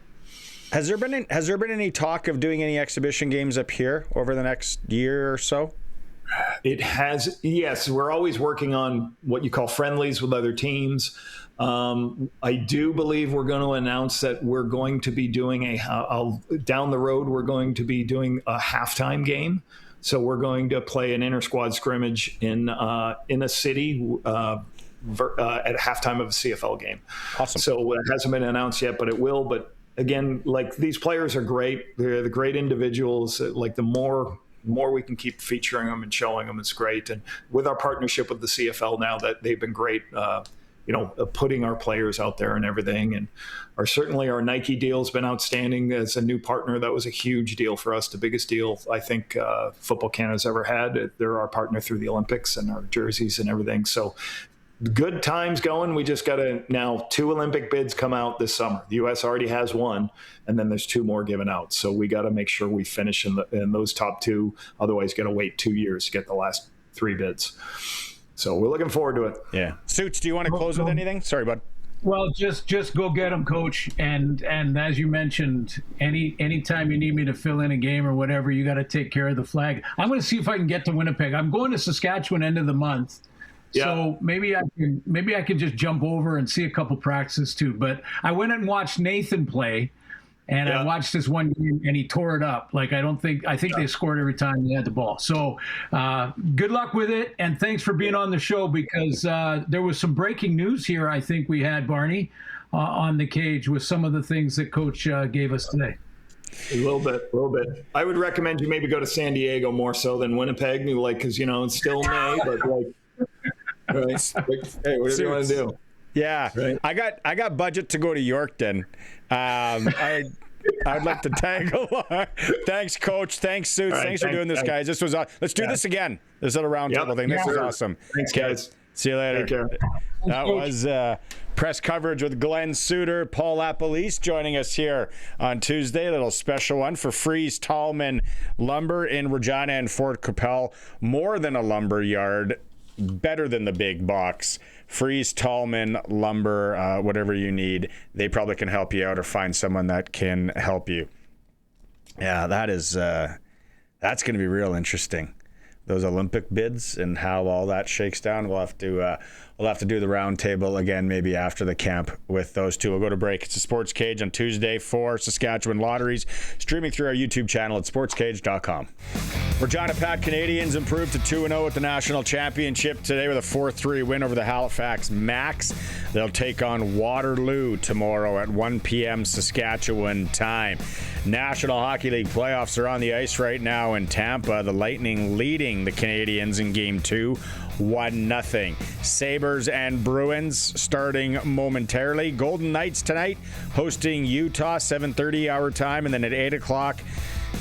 Has there been any talk of doing any exhibition games up here over the next year or so? It has, yes. We're always working on what you call friendlies with other teams. I do believe we're going to announce that we're going to be doing down the road, we're going to be doing a halftime game. So we're going to play an inter-squad scrimmage in a city at halftime of a CFL game. Awesome. So it hasn't been announced yet, but it will. But again, like these players are great. They're the great individuals. Like the more we can keep featuring them and showing them, it's great. And with our partnership with the CFL now, that they've been great. Putting our players out there and everything. And certainly our Nike deal has been outstanding as a new partner. That was a huge deal for us, the biggest deal I think Football Canada's ever had. They're our partner through the Olympics and our jerseys and everything. So good times going. We just got to now 2 Olympic bids come out this summer. The U.S. already has 1, and then there's 2 more given out. So we got to make sure we finish in those top 2. Otherwise, got to wait 2 years to get the last 3 bids. So we're looking forward to it. Yeah. Suits, do you want to close with anything? Sorry, bud. Well, just go get them, Coach. And as you mentioned, anytime you need me to fill in a game or whatever, you got to take care of the flag. I'm going to see if I can get to Winnipeg. I'm going to Saskatchewan end of the month. Yeah. So maybe I can just jump over and see a couple practices too. But I went and watched Nathan play. And I watched this one game, and he tore it up. Like I think they scored every time they had the ball. So good luck with it, and thanks for being on the show because there was some breaking news here. I think we had Barney on the cage with some of the things that Coach gave us today. A little bit. I would recommend you maybe go to San Diego more so than Winnipeg, because it's still May, but right? Hey, whatever you want to do. Yeah, right. I got budget to go to Yorkton. I'd like to tag along. Thanks, Coach. Thanks, Suits. Right, thanks for doing this, guys. This was let's do this again. This is a roundtable thing. This is awesome. Thanks, guys. See you later. Take care. That was press coverage with Glen Suitor, Paul LaPolice joining us here on Tuesday. A little special one for Fries Tallman Lumber in Regina and Fort Capel. More than a lumber yard, better than the big box. Fries Tallman Lumber, whatever you need, they probably can help you out or find someone that can help you. Yeah, that's going to be real interesting. Those Olympic bids and how all that shakes down. We'll have to do the round table again maybe after the camp with those two. We'll go to break. It's the Sports Cage on Tuesday for Saskatchewan Lotteries, streaming through our YouTube channel at sportscage.com. Regina Pat Canadians improved to 2-0 at the National Championship today with a 4-3 win over the Halifax Max. They'll take on Waterloo tomorrow at 1 p.m. Saskatchewan time. National Hockey League playoffs are on the ice right now in Tampa. The Lightning leading the Canadiens in Game 2, 1-0. Sabres and Bruins starting momentarily. Golden Knights tonight hosting Utah, 7:30 our time, and then at 8 o'clock,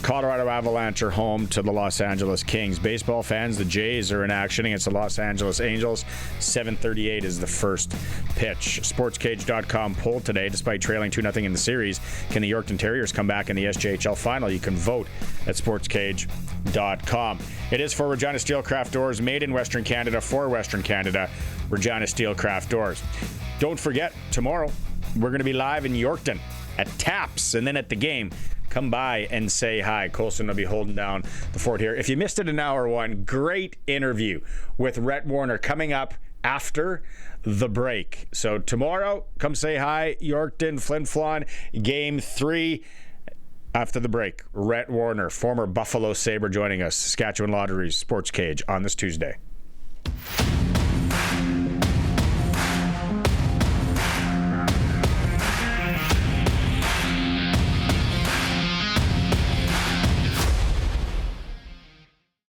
Colorado Avalanche are home to the Los Angeles Kings. Baseball fans, the Jays are in action against the Los Angeles Angels. 7:38 is the first pitch. SportsCage.com poll today. Despite trailing 2-0 in the series, can the Yorkton Terriers come back in the SJHL final? You can vote at SportsCage.com. It is for Regina Steel Craft Doors, made in Western Canada for Western Canada. Regina Steel Craft Doors. Don't forget, tomorrow we're going to be live in Yorkton at TAPS, and then at the game. Come by and say hi. Colson will be holding down the fort here. If you missed it in hour one, great interview with Rhett Warrener coming up after the break. So tomorrow, come say hi. Yorkton, Flin Flon, Game 3 after the break. Rhett Warrener, former Buffalo Sabre, joining us. Saskatchewan Lotteries Sports Cage on this Tuesday.